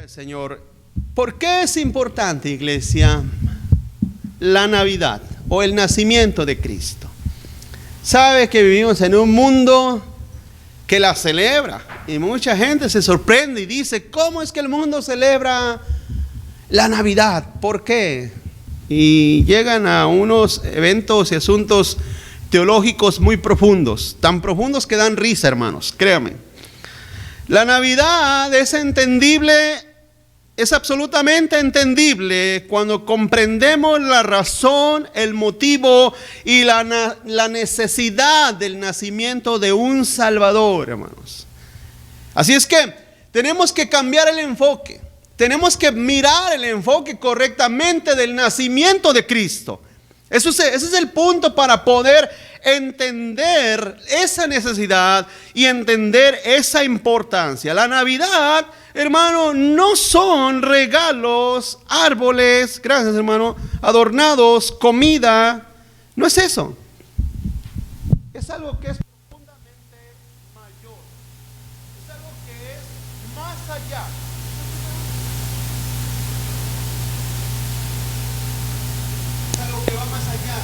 Señor, ¿por qué es importante, iglesia, la Navidad o el nacimiento de Cristo? Sabe que vivimos en un mundo que la celebra y mucha gente se sorprende y dice, ¿cómo es que el mundo celebra la Navidad? ¿Por qué? Y llegan a unos eventos y asuntos teológicos muy profundos, tan profundos que dan risa, hermanos, créanme. La Navidad es entendible, es absolutamente entendible cuando comprendemos la razón, el motivo y la necesidad del nacimiento de un Salvador, hermanos. Así es que tenemos que cambiar el enfoque, tenemos que mirar el enfoque correctamente del nacimiento de Cristo. Ese es el punto para poder entender esa necesidad y entender esa importancia. La Navidad, hermano, no son regalos, árboles, gracias hermano, adornados, comida. No es eso. Es algo que es profundamente mayor. Es algo que es más allá. Es algo que va más allá.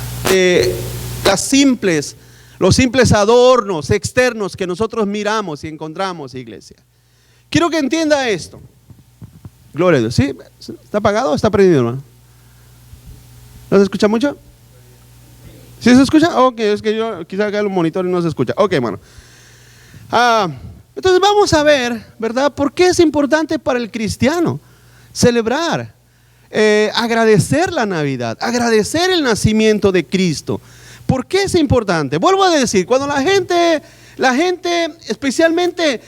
Los simples adornos externos que nosotros miramos y encontramos, iglesia. Quiero que entienda esto. Gloria a Dios. ¿Sí? ¿Está apagado o está prendido, hermano? ¿No se escucha mucho? ¿Sí se escucha? Ok, es que yo quizá haga el monitor y no se escucha. Ok, hermano. Entonces vamos a ver, ¿verdad? ¿Por qué es importante para el cristiano celebrar, agradecer la Navidad, agradecer el nacimiento de Cristo? ¿Por qué es importante? Vuelvo a decir, cuando la gente especialmente,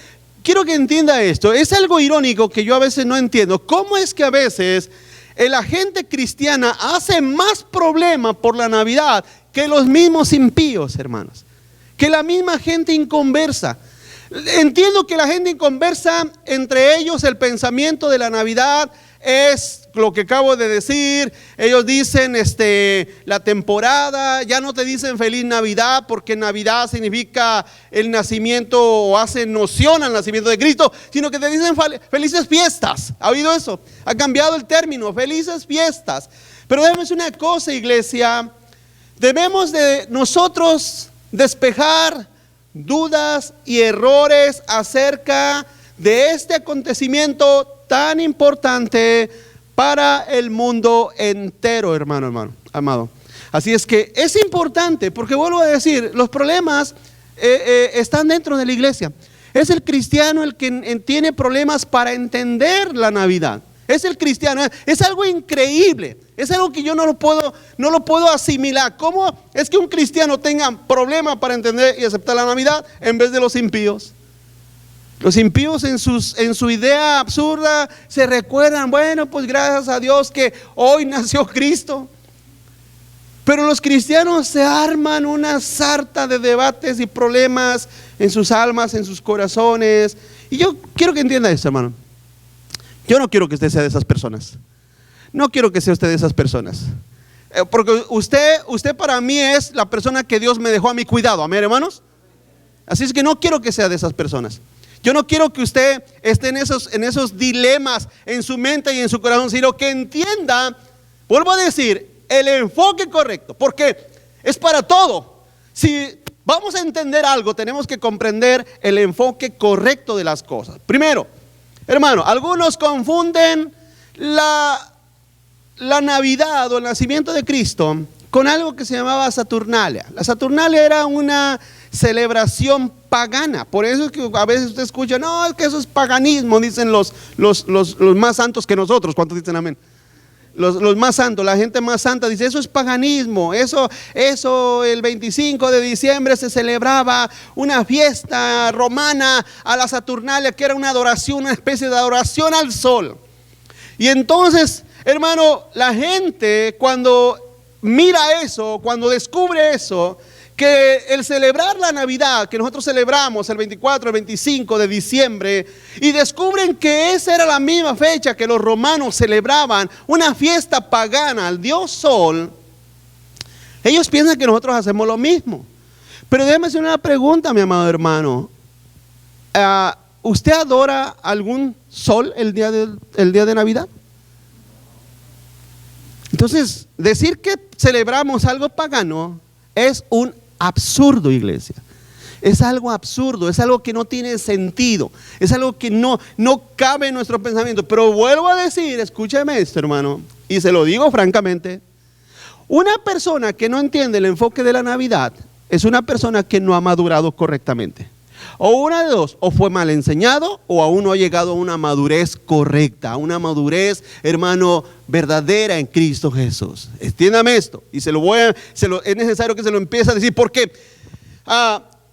quiero que entienda esto, es algo irónico que yo a veces no entiendo. ¿Cómo es que a veces la gente cristiana hace más problema por la Navidad que los mismos impíos, hermanos? Que la misma gente inconversa. Entiendo que la gente inconversa, entre ellos el pensamiento de la Navidad es lo que acabo de decir. Ellos dicen la temporada, ya no te dicen feliz Navidad porque Navidad significa el nacimiento o hace noción al nacimiento de Cristo, sino que te dicen felices fiestas. ¿Ha oído eso? Ha cambiado el término, felices fiestas. Pero déjame decir una cosa, iglesia, debemos de nosotros despejar dudas y errores acerca de este acontecimiento tan importante para el mundo entero, hermano, amado. Así es que es importante, porque vuelvo a decir, los problemas están dentro de la iglesia. Es el cristiano el que tiene problemas para entender la Navidad. Es el cristiano, es algo increíble, es algo que yo no lo puedo asimilar. ¿Cómo es que un cristiano tenga problemas para entender y aceptar la Navidad en vez de los impíos? Los impíos en su idea absurda se recuerdan, bueno, pues gracias a Dios que hoy nació Cristo. Pero los cristianos se arman una sarta de debates y problemas en sus almas, en sus corazones. Y yo quiero que entienda esto, hermano. Yo no quiero que usted sea de esas personas. No quiero que sea usted de esas personas. Porque usted para mí es la persona que Dios me dejó a mi cuidado. Amén, hermanos. Así es que no quiero que sea de esas personas. Yo no quiero que usted esté en esos dilemas en su mente y en su corazón, sino que entienda, vuelvo a decir, el enfoque correcto, porque es para todo. Si vamos a entender algo, tenemos que comprender el enfoque correcto de las cosas. Primero, hermano, algunos confunden la Navidad o el nacimiento de Cristo con algo que se llamaba Saturnalia. La Saturnalia era una celebración pagana. Por eso es que a veces usted escucha, no, es que eso es paganismo, dicen los más santos que nosotros. ¿Cuántos dicen amén? Los más santos, la gente más santa dice, eso es paganismo. Eso el 25 de diciembre se celebraba una fiesta romana a la Saturnalia, que era una adoración, una especie de adoración al sol. Y entonces, hermano, la gente cuando mira eso, cuando descubre eso, que el celebrar la Navidad, que nosotros celebramos el 24, el 25 de diciembre, y descubren que esa era la misma fecha que los romanos celebraban, una fiesta pagana al dios Sol, ellos piensan que nosotros hacemos lo mismo. Pero déjame hacer una pregunta, mi amado hermano. ¿usted adora algún sol el día de Navidad? Entonces, decir que celebramos algo pagano es un absurdo, iglesia. Es algo absurdo, es algo que no tiene sentido, es algo que no cabe en nuestro pensamiento. Pero vuelvo a decir, escúcheme esto, hermano, y se lo digo francamente: una persona que no entiende el enfoque de la Navidad es una persona que no ha madurado correctamente. O una de dos, o fue mal enseñado, o aún no ha llegado a una madurez correcta, a una madurez, hermano, verdadera en Cristo Jesús. Entiéndame esto, y es necesario que se lo empiece a decir, porque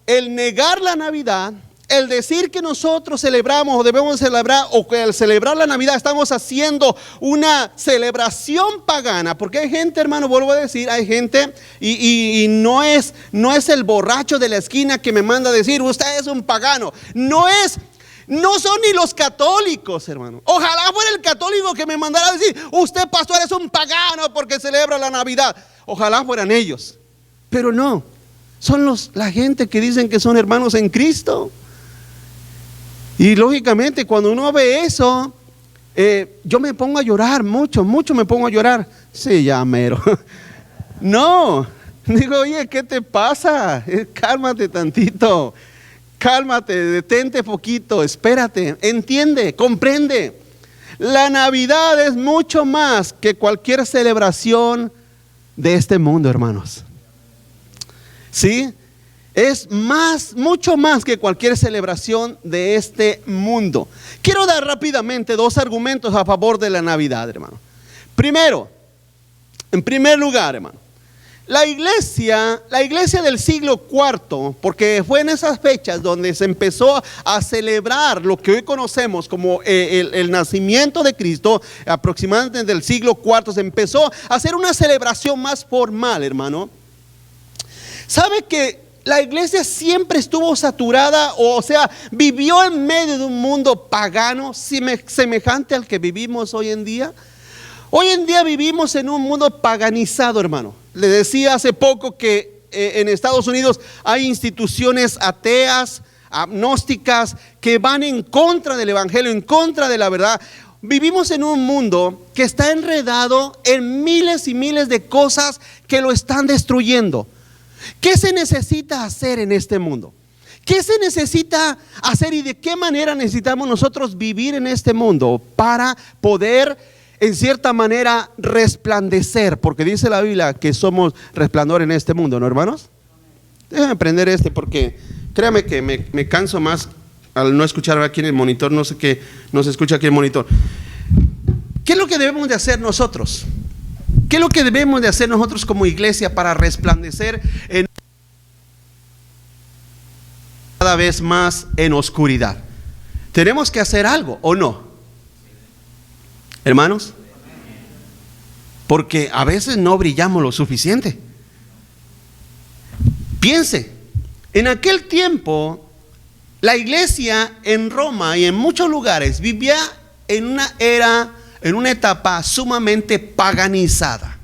el negar la Navidad, el decir que nosotros celebramos o debemos celebrar, o que al celebrar la Navidad estamos haciendo una celebración pagana, porque hay gente, hermano, vuelvo a decir, hay gente, y no es el borracho de la esquina que me manda a decir, usted es un pagano. No son ni los católicos, hermano. Ojalá fuera el católico que me mandara a decir, usted, pastor, es un pagano porque celebra la Navidad. Ojalá fueran ellos, pero no, son la gente que dicen que son hermanos en Cristo. Y lógicamente cuando uno ve eso, yo me pongo a llorar, mucho me pongo a llorar. Sí, ya mero. No, digo, oye, ¿qué te pasa? Cálmate tantito, cálmate, detente poquito, espérate, entiende, comprende. La Navidad es mucho más que cualquier celebración de este mundo, hermanos. ¿Sí? Es mucho más que cualquier celebración de este mundo. Quiero dar rápidamente 2 argumentos a favor de la Navidad, hermano. Primero, en primer lugar, hermano, la iglesia del siglo IV, porque fue en esas fechas donde se empezó a celebrar lo que hoy conocemos como el nacimiento de Cristo, aproximadamente del siglo IV, se empezó a hacer una celebración más formal, hermano. ¿Sabe que la iglesia siempre estuvo saturada, o sea, vivió en medio de un mundo pagano semejante al que vivimos hoy en día? Hoy en día vivimos en un mundo paganizado, hermano. Le decía hace poco que en Estados Unidos hay instituciones ateas, agnósticas, que van en contra del evangelio, en contra de la verdad. Vivimos en un mundo que está enredado en miles y miles de cosas que lo están destruyendo. ¿Qué se necesita hacer en este mundo? ¿Qué se necesita hacer y de qué manera necesitamos nosotros vivir en este mundo para poder, en cierta manera, resplandecer? Porque dice la Biblia que somos resplandor en este mundo, ¿no, hermanos? Déjenme prender porque créame que me canso más al no escuchar aquí en el monitor. No sé qué no se escucha aquí en el monitor. ¿Qué es lo que debemos de hacer nosotros? ¿Qué es lo que debemos de hacer nosotros como iglesia para resplandecer cada vez más en oscuridad? ¿Tenemos que hacer algo o no? Hermanos, porque a veces no brillamos lo suficiente. Piense, en aquel tiempo la iglesia en Roma y en muchos lugares vivía en una etapa sumamente paganizada.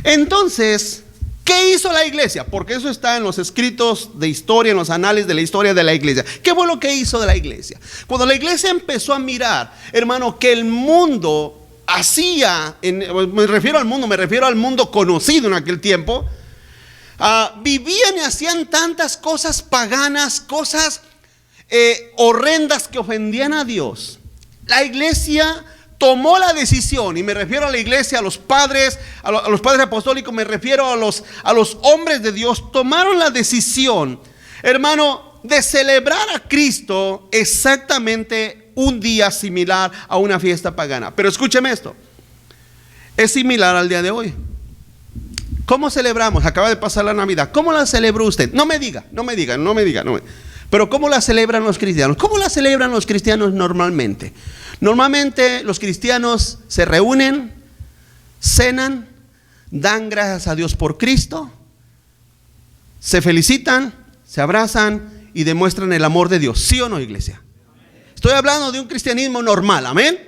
Entonces, ¿qué hizo la iglesia? Porque eso está en los escritos de historia, en los anales de la historia de la iglesia. ¿Qué fue lo que hizo de la iglesia? Cuando la iglesia empezó a mirar, hermano, que el mundo hacía, me refiero al mundo conocido en aquel tiempo, vivían y hacían tantas cosas paganas, cosas horrendas que ofendían a Dios. La iglesia tomó la decisión, y me refiero a la iglesia, a los padres apostólicos, me refiero a los hombres de Dios, tomaron la decisión, hermano, de celebrar a Cristo exactamente un día similar a una fiesta pagana. Pero escúcheme esto, es similar al día de hoy. ¿Cómo celebramos? Acaba de pasar la Navidad. ¿Cómo la celebró usted? No me diga. Pero ¿cómo la celebran los cristianos? ¿Cómo la celebran los cristianos normalmente? Normalmente los cristianos se reúnen, cenan, dan gracias a Dios por Cristo, se felicitan, se abrazan y demuestran el amor de Dios. ¿Sí o no, iglesia? Estoy hablando de un cristianismo normal, amén.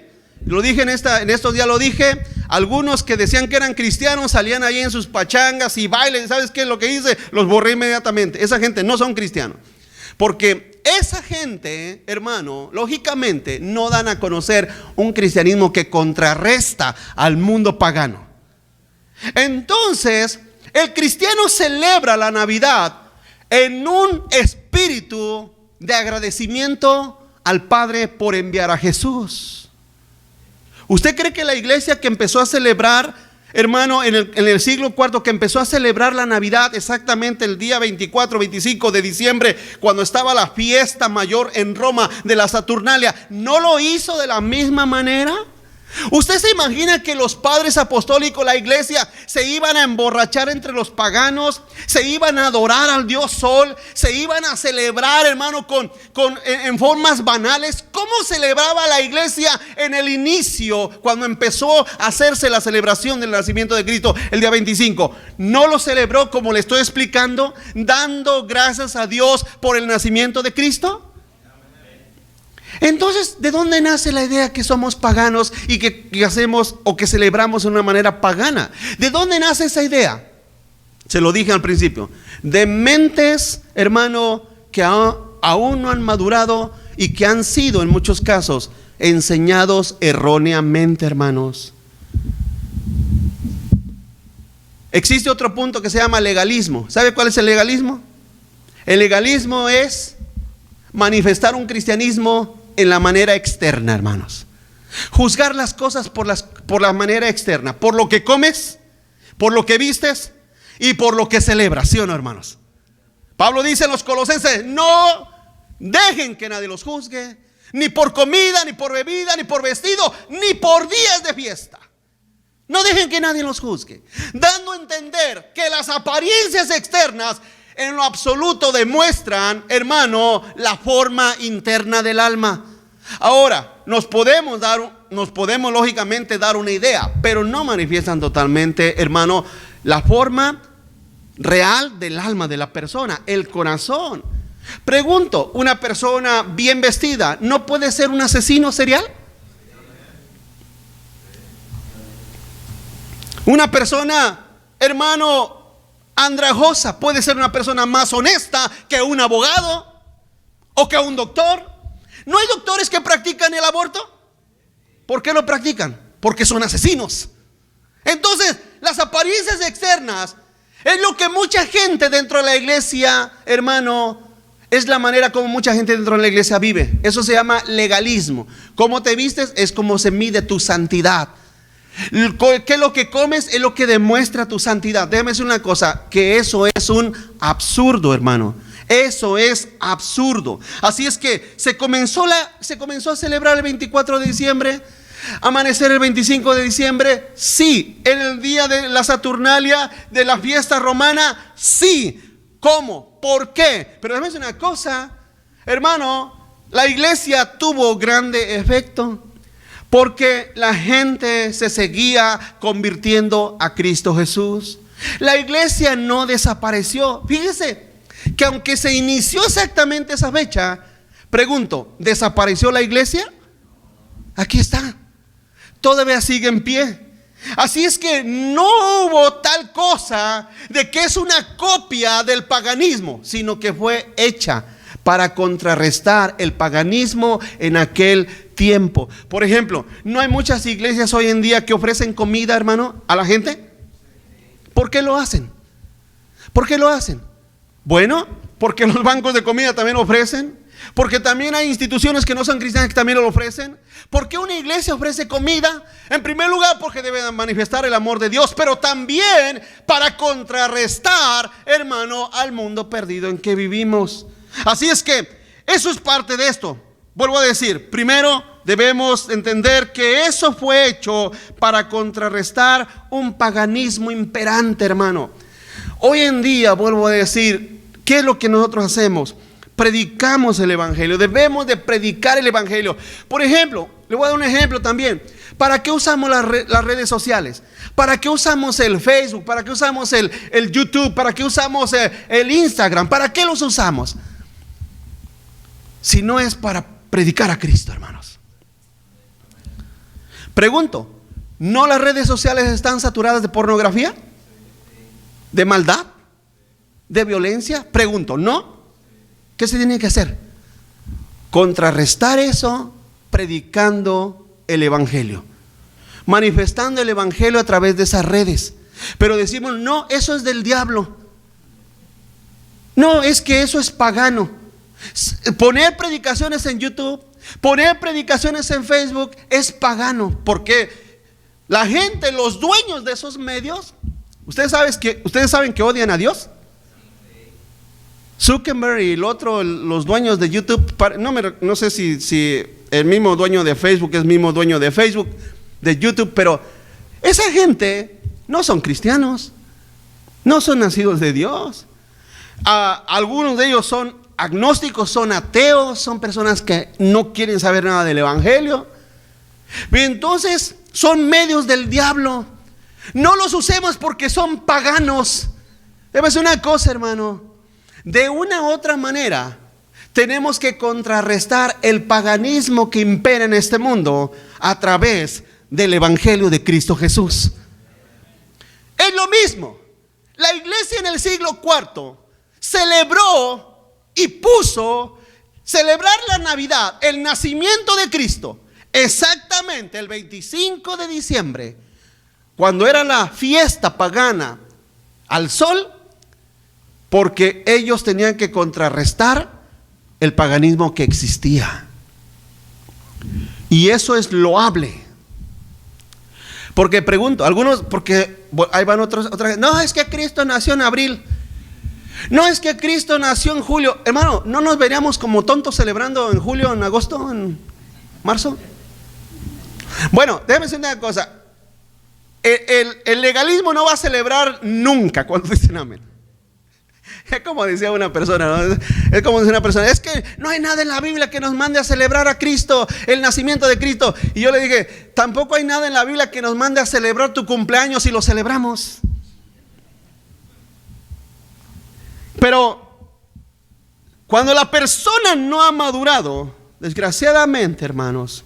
Lo dije en estos días, lo dije. Algunos que decían que eran cristianos salían ahí en sus pachangas y bailes. ¿Sabes qué es lo que hice? Los borré inmediatamente. Esa gente no son cristianos. Porque esa gente, hermano, lógicamente no dan a conocer un cristianismo que contrarresta al mundo pagano. Entonces, el cristiano celebra la Navidad en un espíritu de agradecimiento al Padre por enviar a Jesús. ¿Usted cree que la iglesia que empezó a celebrar, hermano, en el siglo IV, que empezó a celebrar la Navidad exactamente el día 24, 25 de diciembre, cuando estaba la fiesta mayor en Roma de la Saturnalia, no lo hizo de la misma manera? ¿Usted se imagina que los padres apostólicos, la iglesia, se iban a emborrachar entre los paganos, se iban a adorar al Dios Sol, se iban a celebrar, hermano, en formas banales? ¿Cómo celebraba la iglesia en el inicio, cuando empezó a hacerse la celebración del nacimiento de Cristo el día 25? No lo celebró, como le estoy explicando, dando gracias a Dios por el nacimiento de Cristo. Entonces, ¿de dónde nace la idea que somos paganos y que hacemos o que celebramos de una manera pagana? ¿De dónde nace esa idea? Se lo dije al principio, de mentes, hermano, que aún no han madurado y que han sido en muchos casos enseñados erróneamente, hermanos. Existe otro punto que se llama legalismo. ¿Sabe cuál es el legalismo? El legalismo es manifestar un cristianismo en la manera externa, hermanos. Juzgar las cosas por la manera externa, por lo que comes, por lo que vistes y por lo que celebras, ¿sí o no, hermanos? Pablo dice en los Colosenses: no dejen que nadie los juzgue, ni por comida, ni por bebida, ni por vestido, ni por días de fiesta. No dejen que nadie los juzgue, dando a entender que las apariencias externas en lo absoluto demuestran, hermano, la forma interna del alma. Ahora, nos podemos lógicamente dar una idea, pero no manifiestan totalmente, hermano, la forma real del alma de la persona, el corazón. Pregunto, ¿una persona bien vestida no puede ser un asesino serial? Una persona, hermano, andrajosa puede ser una persona más honesta que un abogado o que un doctor. ¿No hay doctores que practican el aborto? ¿Por qué lo practican? Porque son asesinos. Entonces, las apariencias externas es lo que mucha gente dentro de la iglesia, hermano, es la manera como mucha gente dentro de la iglesia vive. Eso se llama legalismo. Cómo te vistes es como se mide tu santidad. ¿Qué es lo que comes? Es lo que demuestra tu santidad. Déjame decir una cosa, que eso es un absurdo, hermano. Eso es absurdo. Así es que se comenzó a celebrar el 24 de diciembre, amanecer el 25 de diciembre, sí. En el día de la Saturnalia, de la fiesta romana, sí. ¿Cómo? ¿Por qué? Pero déjame decir una cosa, hermano, la iglesia tuvo grande efecto, porque la gente se seguía convirtiendo a Cristo Jesús. La iglesia no desapareció. Fíjese que aunque se inició exactamente esa fecha, pregunto, ¿desapareció la iglesia? Aquí está, todavía sigue en pie. Así es que no hubo tal cosa de que es una copia del paganismo, sino que fue hecha para contrarrestar el paganismo en aquel tiempo. Por ejemplo, no hay muchas iglesias hoy en día que ofrecen comida, hermano, a la gente. ¿Por qué lo hacen? ¿Por qué lo hacen? Bueno, porque los bancos de comida también ofrecen, porque también hay instituciones que no son cristianas que también lo ofrecen. ¿Por qué una iglesia ofrece comida? En primer lugar, porque debe manifestar el amor de Dios, pero también para contrarrestar, hermano, al mundo perdido en que vivimos. Así es que eso es parte de esto. Vuelvo a decir, primero debemos entender que eso fue hecho para contrarrestar un paganismo imperante, hermano. Hoy en día, vuelvo a decir, ¿qué es lo que nosotros hacemos? Predicamos el evangelio, debemos de predicar el evangelio. Por ejemplo, le voy a dar un ejemplo también. ¿Para qué usamos las redes sociales? ¿Para qué usamos el Facebook? ¿Para qué usamos el YouTube? ¿Para qué usamos el Instagram? ¿Para qué los usamos? Si no es para predicar a Cristo, hermanos. Pregunto, ¿no las redes sociales están saturadas de pornografía? ¿De maldad? ¿De violencia? Pregunto, ¿no? ¿qué se tiene que hacer? Contrarrestar eso predicando el evangelio, manifestando el evangelio a través de esas redes. Pero decimos, no, eso es del diablo. No, es que eso es pagano. Poner predicaciones en YouTube, poner predicaciones en Facebook es pagano, porque la gente, los dueños de esos medios, ustedes saben que odian a Dios. Zuckerberg y el otro, los dueños de YouTube, no sé si el mismo dueño de Facebook es mismo dueño de Facebook, de YouTube, pero esa gente no son cristianos, no son nacidos de Dios. Algunos de ellos son agnósticos, son ateos, son personas que no quieren saber nada del evangelio. Y entonces son medios del diablo. No los usemos porque son paganos. Debe ser una cosa, hermano. De una u otra manera tenemos que contrarrestar el paganismo que impera en este mundo a través del evangelio de Cristo Jesús. Es lo mismo. La iglesia en el siglo IV celebró y puso celebrar la Navidad, el nacimiento de Cristo, exactamente el 25 de diciembre, cuando era la fiesta pagana al sol, porque ellos tenían que contrarrestar el paganismo que existía. Y eso es loable. Porque pregunto, algunos, porque ahí van otros, no, es que Cristo nació en abril. No, es que Cristo nació en julio. Hermano, ¿no nos veríamos como tontos celebrando en julio, en agosto, en marzo? Bueno, déjame decir una cosa. El legalismo no va a celebrar nunca cuando dicen amén. Es como decía una persona, ¿no? Es como decía una persona, es que no hay nada en la Biblia que nos mande a celebrar a Cristo, el nacimiento de Cristo. Y yo le dije, tampoco hay nada en la Biblia que nos mande a celebrar tu cumpleaños y lo celebramos. Pero cuando la persona no ha madurado, desgraciadamente, hermanos,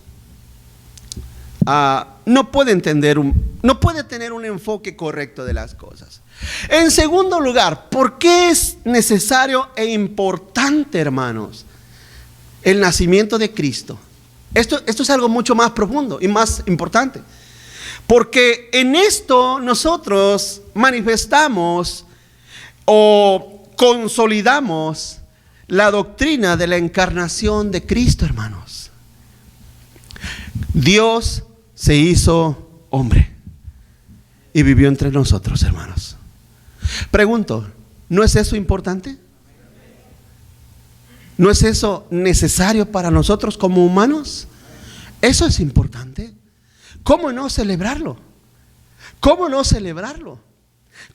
no puede entender, no puede tener un enfoque correcto de las cosas. En segundo lugar, ¿por qué es necesario e importante, hermanos, el nacimiento de Cristo? Esto es algo mucho más profundo y más importante, porque en esto nosotros manifestamos o consolidamos la doctrina de la encarnación de Cristo, hermanos. Dios se hizo hombre y vivió entre nosotros, hermanos. Pregunto, ¿no es eso importante? ¿No es eso necesario para nosotros como humanos? Eso es importante. ¿Cómo no celebrarlo? ¿Cómo no celebrarlo?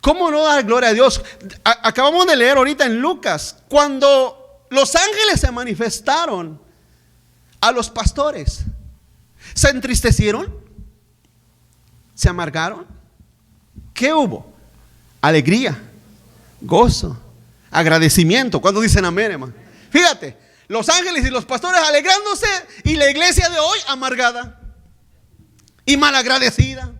¿Cómo no dar gloria a Dios? Acabamos de leer ahorita en Lucas, cuando los ángeles se manifestaron a los pastores, ¿se entristecieron? ¿Se amargaron? ¿Qué hubo? Alegría, gozo, agradecimiento. ¿Cuándo dicen amén, hermano? Fíjate, los ángeles y los pastores alegrándose y la iglesia de hoy amargada y malagradecida.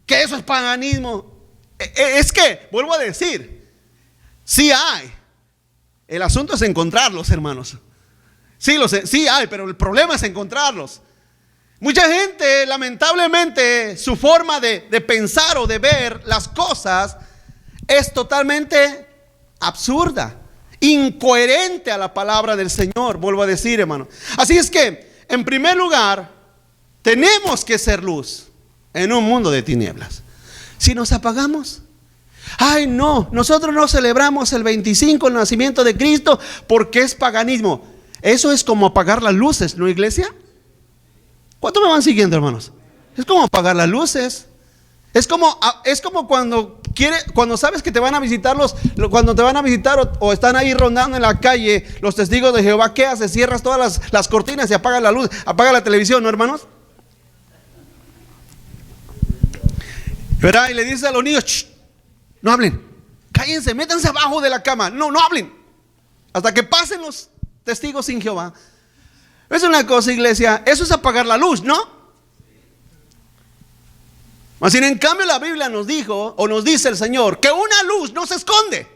Que eso es paganismo. Es que, vuelvo a decir, sí hay. El asunto es encontrarlos, hermanos. Sí hay, pero el problema es encontrarlos. Mucha gente, lamentablemente, su forma de pensar o de ver las cosas es totalmente absurda, incoherente a la palabra del Señor, vuelvo a decir, hermano. Así es que, en primer lugar, tenemos que ser luz en un mundo de tinieblas. Si nos apagamos, ay no, nosotros no celebramos el 25, el nacimiento de Cristo, porque es paganismo. Eso es como apagar las luces, ¿no, iglesia? ¿Cuántos me van siguiendo, hermanos? Es como apagar las luces. Es como cuando sabes que te van a visitar cuando te van a visitar o están ahí rondando en la calle los testigos de Jehová. ¿Qué haces? Cierras todas las cortinas y apagas la luz, apaga la televisión, ¿no, hermanos? ¿Verdad? Y le dices a los niños, no hablen, cállense, métanse abajo de la cama, no hablen, hasta que pasen los testigos sin Jehová. Es una cosa, iglesia, eso es apagar la luz, ¿no? Así, en cambio, la Biblia nos dijo, o nos dice el Señor, que una luz no se esconde.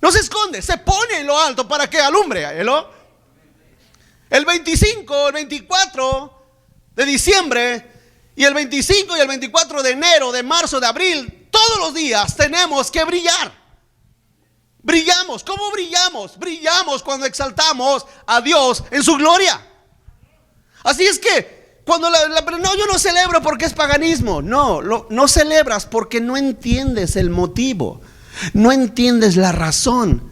No se esconde, se pone en lo alto para que alumbre. El 25, el 24 de diciembre y el 25 y el 24 de enero, de marzo, de abril, todos los días tenemos que brillar. Brillamos. ¿Cómo brillamos? Brillamos cuando exaltamos a Dios en su gloria. Así es que cuando no, yo no celebro porque es paganismo. No celebras porque no entiendes el motivo, no entiendes la razón,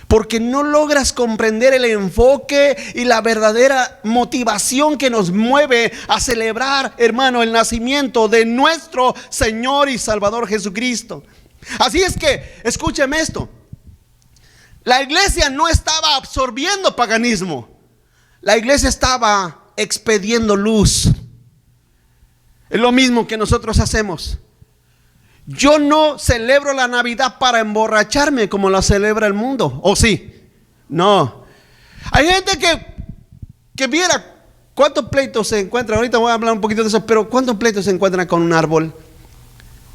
porque no logras comprender el enfoque y la verdadera motivación que nos mueve a celebrar, hermano, el nacimiento de nuestro Señor y Salvador Jesucristo. Así es que, escúcheme esto. La iglesia no estaba absorbiendo paganismo. La iglesia estaba expediendo luz. Es lo mismo que nosotros hacemos. Yo no celebro la Navidad para emborracharme como la celebra el mundo. ¿O sí? No. Hay gente que viera cuántos pleitos se encuentran. Ahorita voy a hablar un poquito de eso, pero cuántos pleitos se encuentran con un árbol.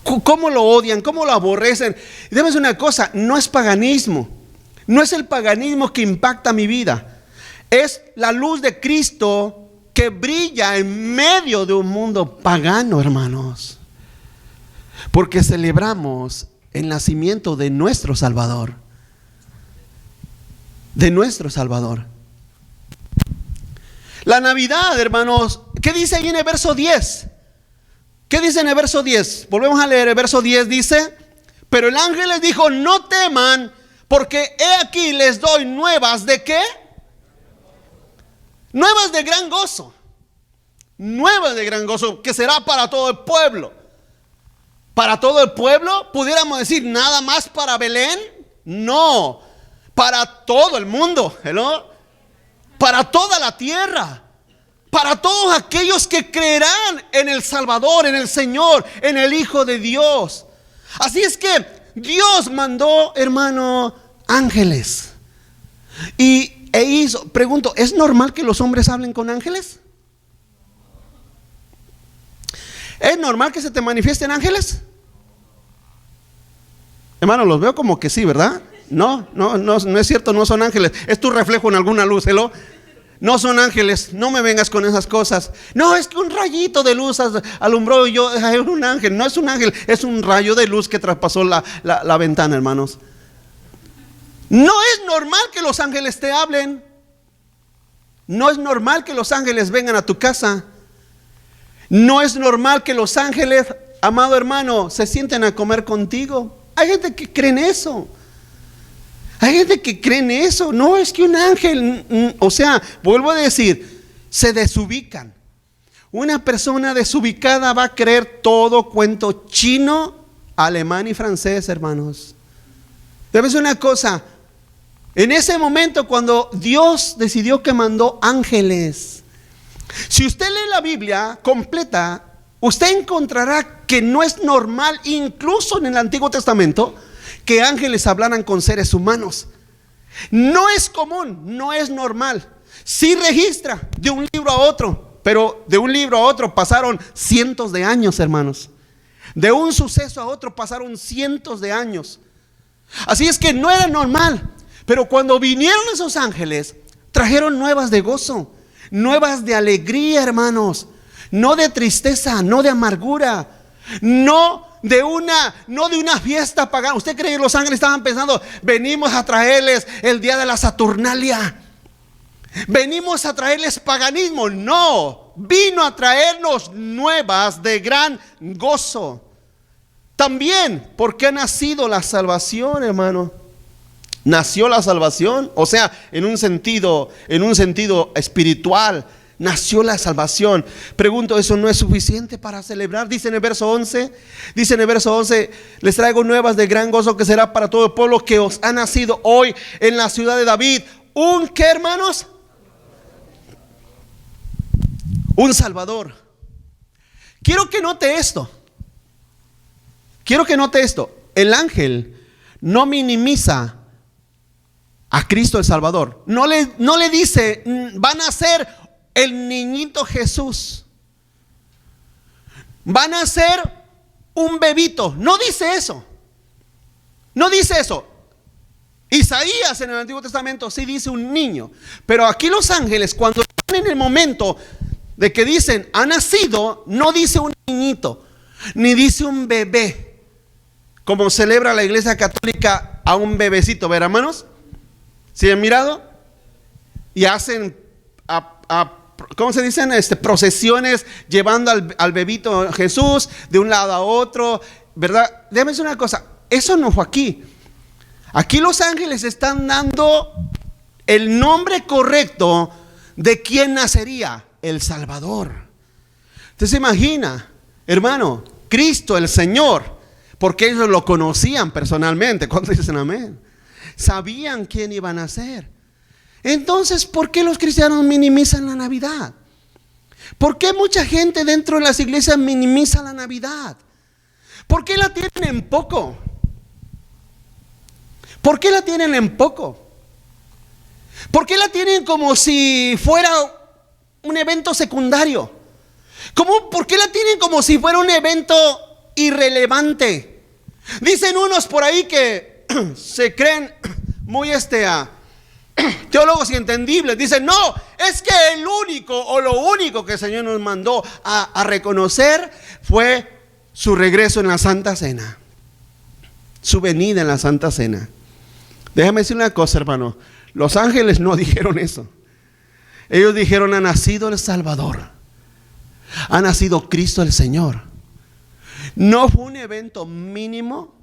¿Cómo lo odian? ¿Cómo lo aborrecen? Y déjame decir una cosa, no es paganismo. No es el paganismo que impacta mi vida. Es la luz de Cristo que brilla en medio de un mundo pagano, hermanos. Porque celebramos el nacimiento de nuestro Salvador. De nuestro Salvador. La Navidad, hermanos, ¿qué dice ahí en el verso 10? ¿Qué dice en el verso 10? Volvemos a leer el verso 10, dice: pero el ángel les dijo: no teman, porque he aquí les doy nuevas ¿de qué? Nuevas de gran gozo. Nuevas de gran gozo, que será para todo el pueblo. Para todo el pueblo, pudiéramos decir nada más para Belén. No, para todo el mundo, ¿no? Para toda la tierra. Para todos aquellos que creerán en el Salvador, en el Señor, en el Hijo de Dios. Así es que Dios mandó, hermano, ángeles. Pregunto, ¿es normal que los hombres hablen con ángeles? ¿Es normal que se te manifiesten ángeles? Hermano, los veo como que sí, ¿verdad? No es cierto, no son ángeles. Es tu reflejo en alguna luz, ¿no? No son ángeles, no me vengas con esas cosas. No, es que un rayito de luz alumbró y yo, es un ángel. No es un ángel, es un rayo de luz que traspasó la ventana, hermanos. No es normal que los ángeles te hablen. No es normal que los ángeles vengan a tu casa. No es normal que los ángeles, amado hermano, se sienten a comer contigo. Hay gente que cree en eso. Hay gente que cree en eso. No, es que un ángel, o sea, vuelvo a decir, se desubican. Una persona desubicada va a creer todo cuento chino, alemán y francés, hermanos. Debe ser una cosa. En ese momento, cuando Dios decidió que mandó ángeles, si usted lee la Biblia completa, usted encontrará que no es normal, incluso en el Antiguo Testamento, que ángeles hablaran con seres humanos. No es común, no es normal. Sí registra de un libro a otro, pero de un libro a otro pasaron cientos de años, hermanos. De un suceso a otro pasaron cientos de años. Así es que no era normal. Pero cuando vinieron esos ángeles, trajeron nuevas de gozo, nuevas de alegría, hermanos. No de tristeza, no de amargura, no de una fiesta pagana. ¿Usted cree que los ángeles estaban pensando: venimos a traerles el día de la Saturnalia, venimos a traerles paganismo? No, vino a traernos nuevas de gran gozo. También porque ha nacido la salvación, hermano. Nació la salvación, o sea, en un sentido espiritual. Nació la salvación. Pregunto, ¿eso no es suficiente para celebrar? Dice en el verso 11, les traigo nuevas de gran gozo, que será para todo el pueblo, que os ha nacido hoy en la ciudad de David un, ¿qué, hermanos? Un Salvador. Quiero que note esto. El ángel no minimiza a Cristo el Salvador. No le dice: van a ser el niñito Jesús, van a ser un bebito. No dice eso. Isaías en el Antiguo Testamento sí dice un niño, pero aquí los ángeles, cuando están en el momento de que dicen ha nacido, no dice un niñito, ni dice un bebé, como celebra la Iglesia Católica a un bebecito. ¿Ver, hermanos? ¿Sí han mirado? Y hacen ¿cómo se dicen? Procesiones llevando al bebito Jesús de un lado a otro, ¿verdad? Déjame decir una cosa, eso no fue aquí. Aquí los ángeles están dando el nombre correcto de quién nacería, el Salvador. Usted se imagina, hermano, Cristo el Señor, porque ellos lo conocían personalmente. ¿Cuántos dicen amén? Sabían quién iba a nacer. Entonces, ¿por qué los cristianos minimizan la Navidad? ¿Por qué mucha gente dentro de las iglesias minimiza la Navidad? ¿Por qué la tienen en poco? ¿Por qué la tienen en poco? ¿Por qué la tienen como si fuera un evento secundario? ¿Por qué la tienen como si fuera un evento irrelevante? Dicen unos por ahí que se creen muy teólogos y entendibles. Dicen, no, es que el único o lo único que el Señor nos mandó a reconocer fue su regreso en la Santa Cena, su venida en la Santa Cena. Déjame decir una cosa, hermano, los ángeles no dijeron eso. Ellos dijeron, ha nacido el Salvador, ha nacido Cristo el Señor. No fue un evento mínimo,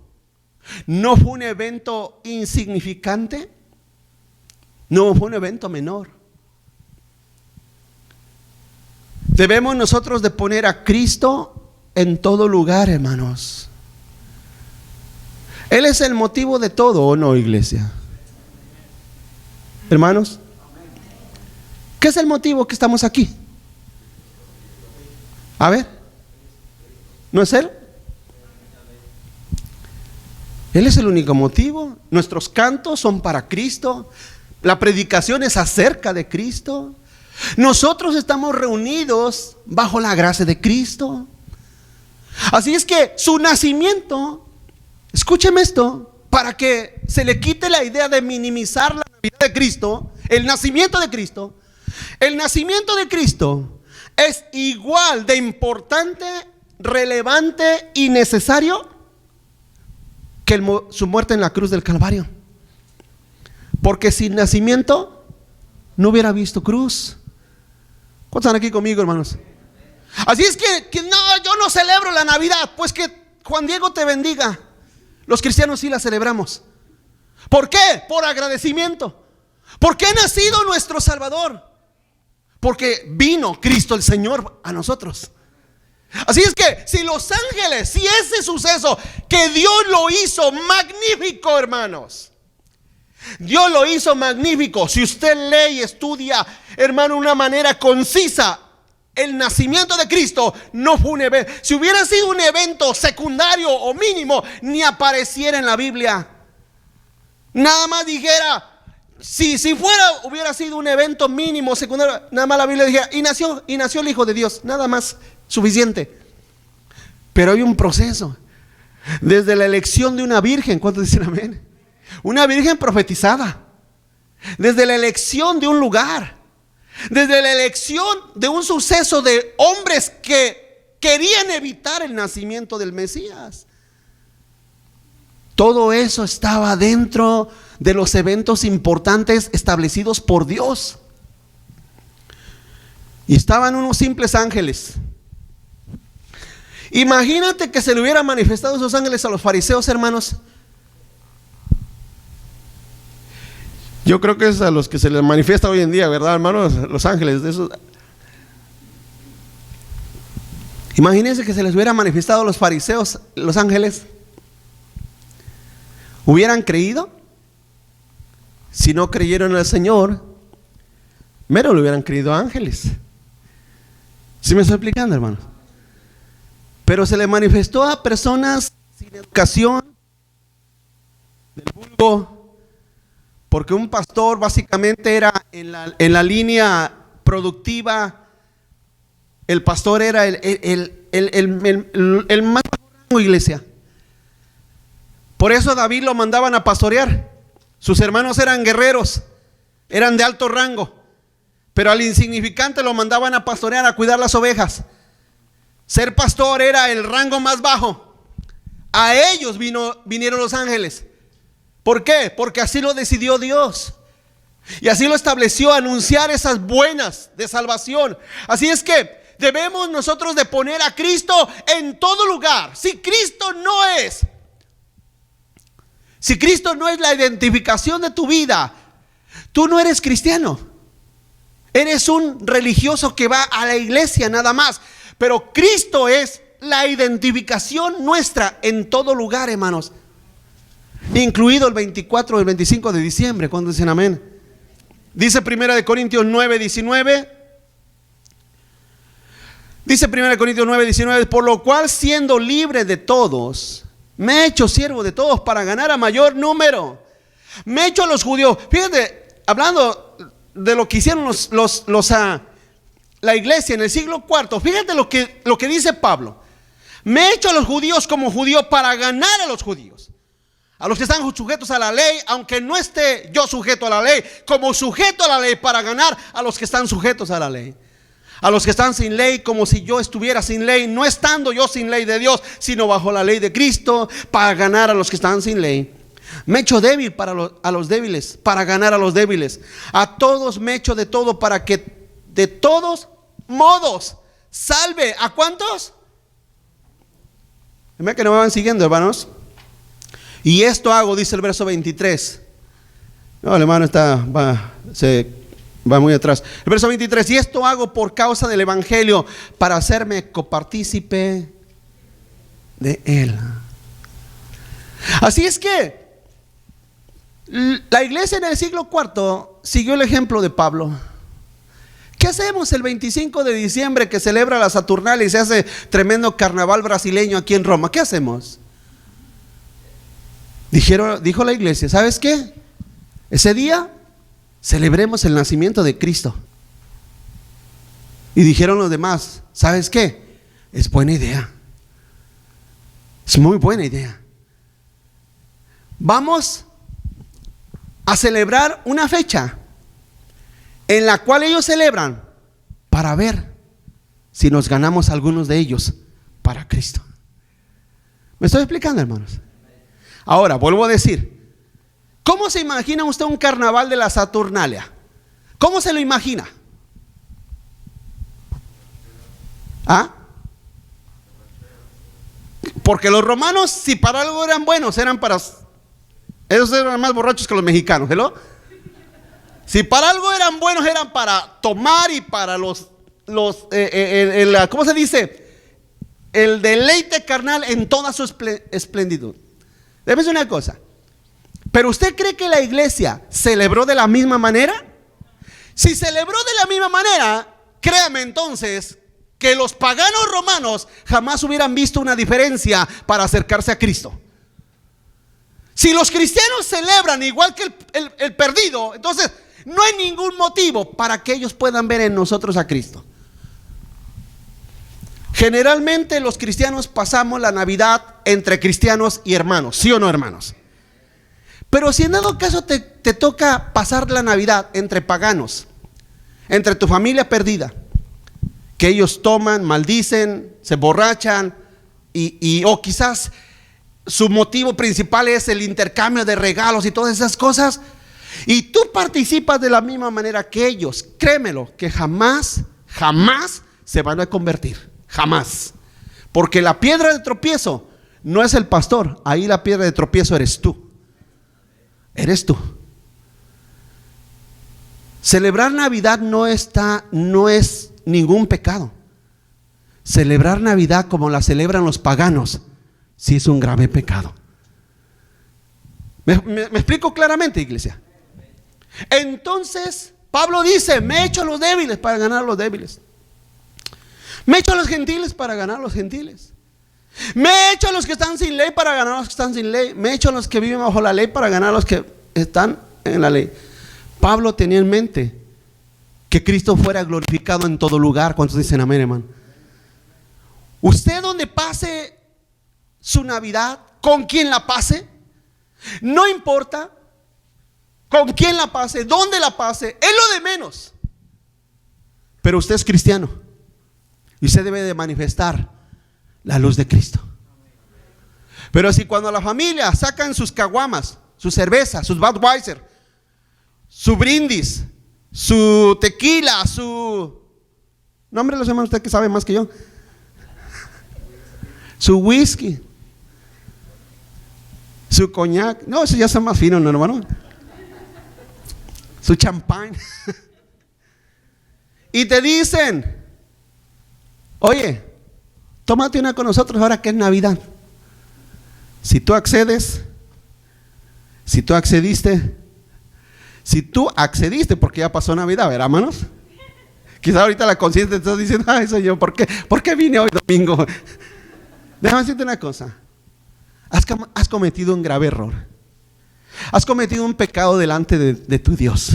no fue un evento insignificante, no fue un evento menor. Debemos nosotros de poner a Cristo en todo lugar, hermanos. Él es el motivo de todo, ¿o no, iglesia? Hermanos, ¿qué es el motivo que estamos aquí? A ver, ¿no es Él? Él es el único motivo. Nuestros cantos son para Cristo. La predicación es acerca de Cristo. Nosotros estamos reunidos bajo la gracia de Cristo. Así es que su nacimiento, escúcheme esto, para que se le quite la idea de minimizar la Navidad de Cristo, el nacimiento de Cristo. El nacimiento de Cristo es igual de importante, relevante y necesario que su muerte en la cruz del Calvario. Porque sin nacimiento no hubiera visto cruz. ¿Cuántos están aquí conmigo, hermanos? Así es que no, yo no celebro la Navidad. Pues que Juan Diego te bendiga. Los cristianos sí la celebramos. ¿Por qué? Por agradecimiento. ¿Por qué ha nacido nuestro Salvador? Porque vino Cristo el Señor a nosotros. Así es que si los ángeles, si ese suceso que Dios lo hizo magnífico, hermanos, Dios lo hizo magnífico. Si usted lee y estudia, hermano, de una manera concisa, el nacimiento de Cristo no fue un evento. Si hubiera sido un evento secundario o mínimo, ni apareciera en la Biblia. Nada más dijera, si hubiera sido un evento mínimo, secundario, nada más la Biblia dijera, y nació el Hijo de Dios, nada más, suficiente. Pero hay un proceso. Desde la elección de una virgen, ¿cuántos dicen amén? Una virgen profetizada. Desde la elección de un lugar. Desde la elección de un suceso de hombres que querían evitar el nacimiento del Mesías. Todo eso estaba dentro de los eventos importantes establecidos por Dios. Y estaban unos simples ángeles. Imagínate que se le hubieran manifestado esos ángeles a los fariseos, hermanos. Yo creo que es a los que se les manifiesta hoy en día, ¿verdad, hermanos? Los ángeles de esos. Imagínense que se les hubiera manifestado a los fariseos, los ángeles. ¿Hubieran creído? Si no creyeron en el Señor, mero le hubieran creído a ángeles. ¿Sí me estoy explicando, hermanos? Pero se le manifestó a personas sin educación, del vulgo, porque un pastor básicamente era en la línea productiva. El pastor era el más bajo rango, iglesia. Por eso a David lo mandaban a pastorear. Sus hermanos eran guerreros, eran de alto rango, pero al insignificante lo mandaban a pastorear, a cuidar las ovejas. Ser pastor era el rango más bajo. A ellos vinieron los ángeles. ¿Por qué? Porque así lo decidió Dios. Y así lo estableció, anunciar esas buenas de salvación. Así es que debemos nosotros de poner a Cristo en todo lugar. Si Cristo no es la identificación de tu vida, tú no eres cristiano. Eres un religioso que va a la iglesia nada más. Pero Cristo es la identificación nuestra en todo lugar, hermanos. Incluido el 24 o el 25 de diciembre, cuando dicen amén. Dice 1 Corintios 9, 19. Dice 1 Corintios 9, 19. Por lo cual, siendo libre de todos, me he hecho siervo de todos para ganar a mayor número. Me he hecho a los judíos. Fíjate, hablando de lo que hicieron la iglesia en el siglo IV. Fíjate lo que dice Pablo. Me he hecho a los judíos como judío para ganar a los judíos, a los que están sujetos a la ley, aunque no esté yo sujeto a la ley, como sujeto a la ley para ganar a los que están sujetos a la ley. A los que están sin ley, como si yo estuviera sin ley, no estando yo sin ley de Dios, sino bajo la ley de Cristo, para ganar a los que están sin ley. Me he hecho débil a los débiles, para ganar a los débiles. A todos me he hecho de todo, para que de todos modos salve. ¿A cuántos? Dime que no me van siguiendo, hermanos. Y esto hago, dice el verso 23. No, el hermano va muy atrás. El verso 23. Y esto hago por causa del evangelio, para hacerme copartícipe de él. Así es que la iglesia en el siglo IV siguió el ejemplo de Pablo. ¿Qué hacemos el 25 de diciembre que celebra la Saturnalia y se hace tremendo carnaval brasileño aquí en Roma? ¿Qué hacemos? Dijo la iglesia, ¿sabes qué? Ese día celebremos el nacimiento de Cristo. Y dijeron los demás, ¿sabes qué? Es buena idea. Es muy buena idea. Vamos a celebrar una fecha en la cual ellos celebran para ver si nos ganamos algunos de ellos para Cristo. ¿Me estoy explicando, hermanos? Ahora, vuelvo a decir, ¿cómo se imagina usted un carnaval de la Saturnalia? ¿Cómo se lo imagina? ¿Ah? Porque los romanos, si para algo eran buenos, ellos eran más borrachos que los mexicanos, ¿no? Si para algo eran buenos, eran para tomar y para ¿cómo se dice? El deleite carnal en toda su esplendidez. Debe ser una cosa. ¿Pero usted cree que la iglesia celebró de la misma manera? Si celebró de la misma manera, créame entonces que los paganos romanos jamás hubieran visto una diferencia para acercarse a Cristo. Si los cristianos celebran igual que el perdido, entonces no hay ningún motivo para que ellos puedan ver en nosotros a Cristo. Generalmente los cristianos pasamos la Navidad entre cristianos y hermanos, ¿sí o no, hermanos? Pero si en dado caso te toca pasar la Navidad entre paganos, entre tu familia perdida, que ellos toman, maldicen, se emborrachan o quizás su motivo principal es el intercambio de regalos y todas esas cosas, y tú participas de la misma manera que ellos, créemelo que jamás se van a convertir. Jamás. Porque la piedra de tropiezo no es el pastor, ahí la piedra de tropiezo eres tú. Eres tú. Celebrar Navidad no es ningún pecado. Celebrar Navidad como la celebran los paganos sí es un grave pecado. ¿Me explico claramente, iglesia? Entonces Pablo dice, me he hecho a los débiles para ganar a los débiles. Me he hecho a los gentiles para ganar a los gentiles. Me he hecho a los que están sin ley para ganar a los que están sin ley. Me he hecho a los que viven bajo la ley para ganar a los que están en la ley. Pablo tenía en mente que Cristo fuera glorificado en todo lugar. ¿Cuántos dicen amén, hermano? Usted donde pase su Navidad, con quien la pase, no importa con quién la pase, dónde la pase, es lo de menos. Pero usted es cristiano y usted debe de manifestar la luz de Cristo. Pero si cuando la familia sacan sus caguamas, su cerveza, sus Budweiser, su brindis, su tequila, su... nombre los hermanos, usted que sabe más que yo. Su whisky, su coñac, no, eso ya está más fino, ¿no, hermano? Su champán. Y te dicen, oye, tómate una con nosotros ahora que es Navidad. Si tú accedes, si tú accediste, porque ya pasó Navidad, ¿verdad, hermanos? Quizá ahorita la conciencia te está diciendo, ay, soy yo, ¿por qué vine hoy domingo? Déjame decirte una cosa. Has cometido un grave error. Has cometido un pecado delante de tu Dios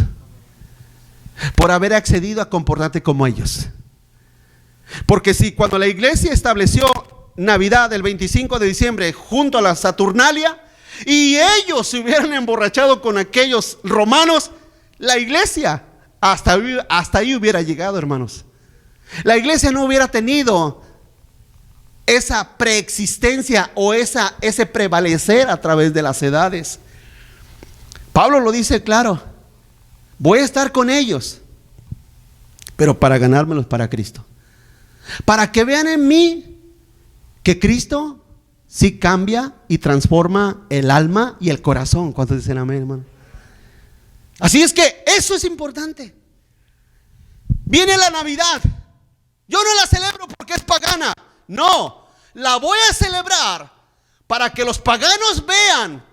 por haber accedido a comportarte como ellos. Porque si cuando la iglesia estableció Navidad el 25 de diciembre junto a la Saturnalia y ellos se hubieran emborrachado con aquellos romanos, la iglesia hasta ahí hubiera llegado, hermanos. La iglesia no hubiera tenido esa preexistencia o ese prevalecer a través de las edades. Pablo lo dice claro: voy a estar con ellos, pero para ganármelos para Cristo, para que vean en mí que Cristo sí cambia y transforma el alma y el corazón. ¿Cuántos dicen amén, hermano? Así es que eso es importante. Viene la Navidad. Yo no la celebro porque es pagana. No, la voy a celebrar para que los paganos vean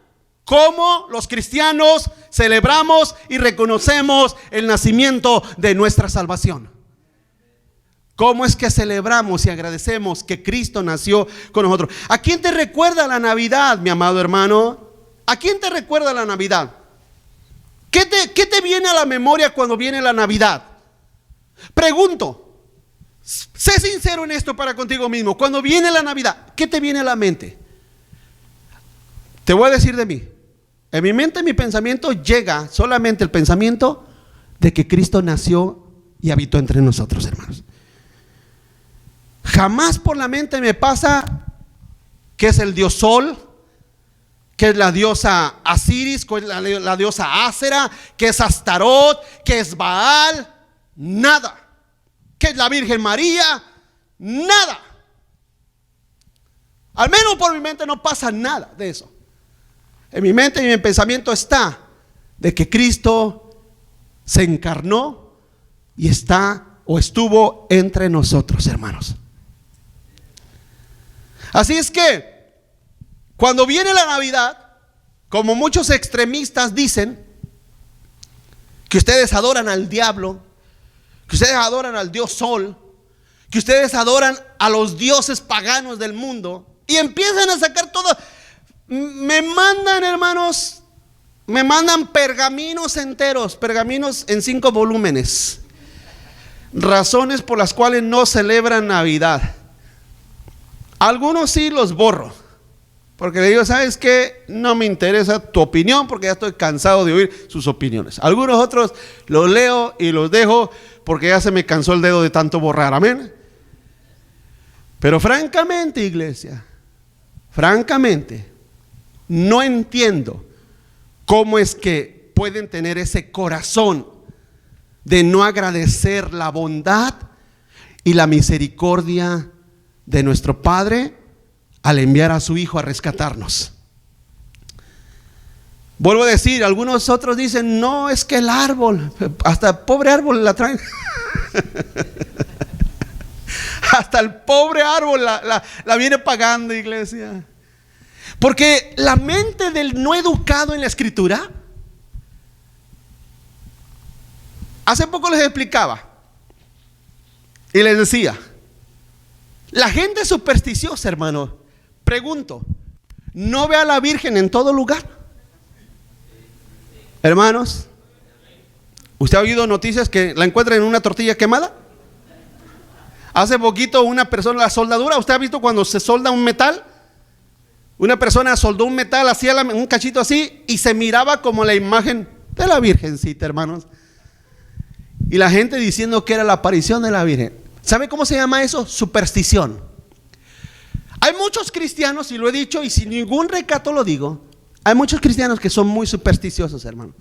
cómo los cristianos celebramos y reconocemos el nacimiento de nuestra salvación. ¿Cómo es que celebramos y agradecemos que Cristo nació con nosotros? ¿A quién te recuerda la Navidad, mi amado hermano? ¿A quién te recuerda la Navidad? ¿Qué te viene a la memoria cuando viene la Navidad? Pregunto, sé sincero en esto para contigo mismo. Cuando viene la Navidad, ¿qué te viene a la mente? Te voy a decir de mí. En mi mente, en mi pensamiento llega solamente el pensamiento de que Cristo nació y habitó entre nosotros, hermanos. Jamás por la mente me pasa que es el dios Sol, que es la diosa Asiris, que es la diosa Ácera, que es Astarot, que es Baal. Nada. Que es la Virgen María. Nada. Al menos por mi mente no pasa nada de eso. En mi mente y en mi pensamiento está de que Cristo se encarnó y está o estuvo entre nosotros, hermanos. Así es que cuando viene la Navidad, como muchos extremistas dicen que ustedes adoran al diablo, que ustedes adoran al dios Sol, que ustedes adoran a los dioses paganos del mundo, y empiezan a sacar todo. Me mandan, hermanos, me mandan pergaminos enteros, pergaminos en 5 volúmenes, razones por las cuales no celebran Navidad. Algunos sí los borro, porque le digo, ¿sabes qué? No me interesa tu opinión, porque ya estoy cansado de oír sus opiniones. Algunos otros los leo y los dejo, porque ya se me cansó el dedo de tanto borrar, amén. Pero francamente, iglesia, francamente, no entiendo cómo es que pueden tener ese corazón de no agradecer la bondad y la misericordia de nuestro Padre al enviar a su Hijo a rescatarnos. Vuelvo a decir, algunos otros dicen, no, es que el árbol, hasta el pobre árbol la traen. Hasta el pobre árbol la viene pagando, iglesia. Porque la mente del no educado en la escritura, hace poco les explicaba y les decía, la gente supersticiosa, hermano, pregunto, ¿no ve a la Virgen en todo lugar? Hermanos, ¿usted ha oído noticias que la encuentran en una tortilla quemada? Hace poquito una persona, la soldadura, ¿usted ha visto cuando se solda un metal? Una persona soldó un metal, hacía un cachito así y se miraba como la imagen de la Virgencita, hermanos. Y la gente diciendo que era la aparición de la Virgen. ¿Sabe cómo se llama eso? Superstición. Hay muchos cristianos, y lo he dicho y sin ningún recato lo digo, hay muchos cristianos que son muy supersticiosos, hermano.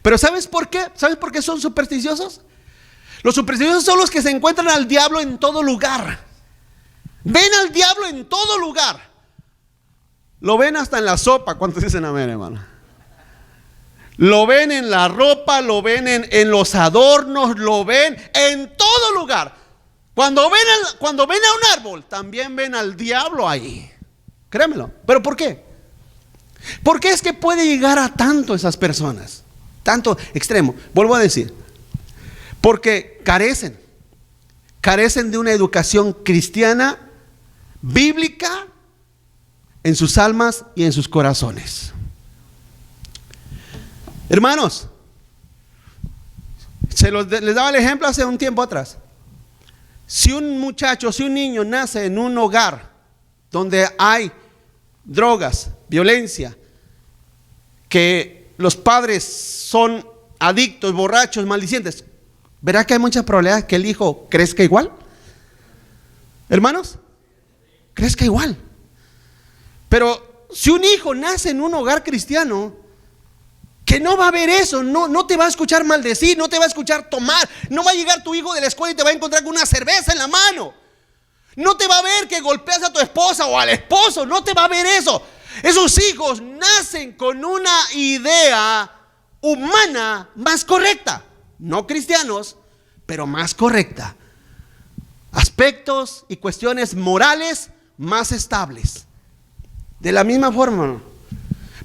Pero ¿sabes por qué? ¿Sabes por qué son supersticiosos? Los supersticiosos son los que se encuentran al diablo en todo lugar. Ven al diablo en todo lugar. Lo ven hasta en la sopa. ¿Cuántos dicen amén, hermano? Lo ven en la ropa, lo ven en los adornos, lo ven en todo lugar. Cuando ven a un árbol, también ven al diablo ahí. Créemelo. ¿Pero por qué? ¿Por qué es que puede llegar a tanto esas personas? Tanto extremo. Vuelvo a decir, porque carecen de una educación cristiana, bíblica, en sus almas y en sus corazones. Hermanos, les daba el ejemplo hace un tiempo atrás. Si un muchacho, si un niño nace en un hogar donde hay drogas, violencia, que los padres son adictos, borrachos, maldicientes, ¿verá que hay mucha probabilidad que el hijo crezca igual? Hermanos, crezca igual. Pero si un hijo nace en un hogar cristiano, que no va a ver eso, no te va a escuchar maldecir, no te va a escuchar tomar, no va a llegar tu hijo de la escuela y te va a encontrar con una cerveza en la mano. No te va a ver que golpeas a tu esposa o al esposo, no te va a ver eso. Esos hijos nacen con una idea humana más correcta, no cristianos, pero más correcta. Aspectos y cuestiones morales más estables. De la misma forma,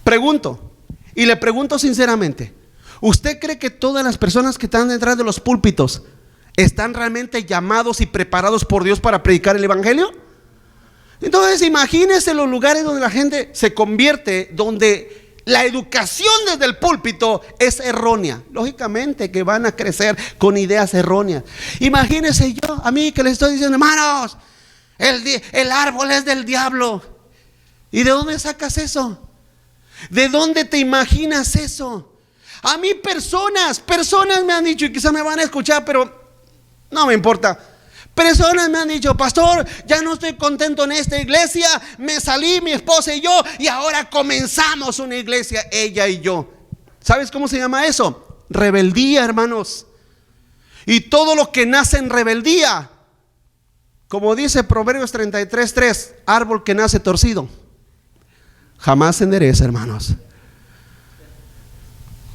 pregunto, y le pregunto sinceramente, ¿usted cree que todas las personas que están detrás de los púlpitos están realmente llamados y preparados por Dios para predicar el evangelio? Entonces imagínese los lugares donde la gente se convierte, donde la educación desde el púlpito es errónea. Lógicamente que van a crecer con ideas erróneas. Imagínese yo, a mí que les estoy diciendo, hermanos, el árbol es del diablo. ¿Y de dónde sacas eso? ¿De dónde te imaginas eso? A mí personas me han dicho, y quizás me van a escuchar, pero no me importa. Personas me han dicho, pastor, ya no estoy contento en esta iglesia, me salí, mi esposa y yo, y ahora comenzamos una iglesia, ella y yo. ¿Sabes cómo se llama eso? Rebeldía, hermanos. Y todo lo que nace en rebeldía, como dice Proverbios 33:3, árbol que nace torcido jamás se endereza, hermanos.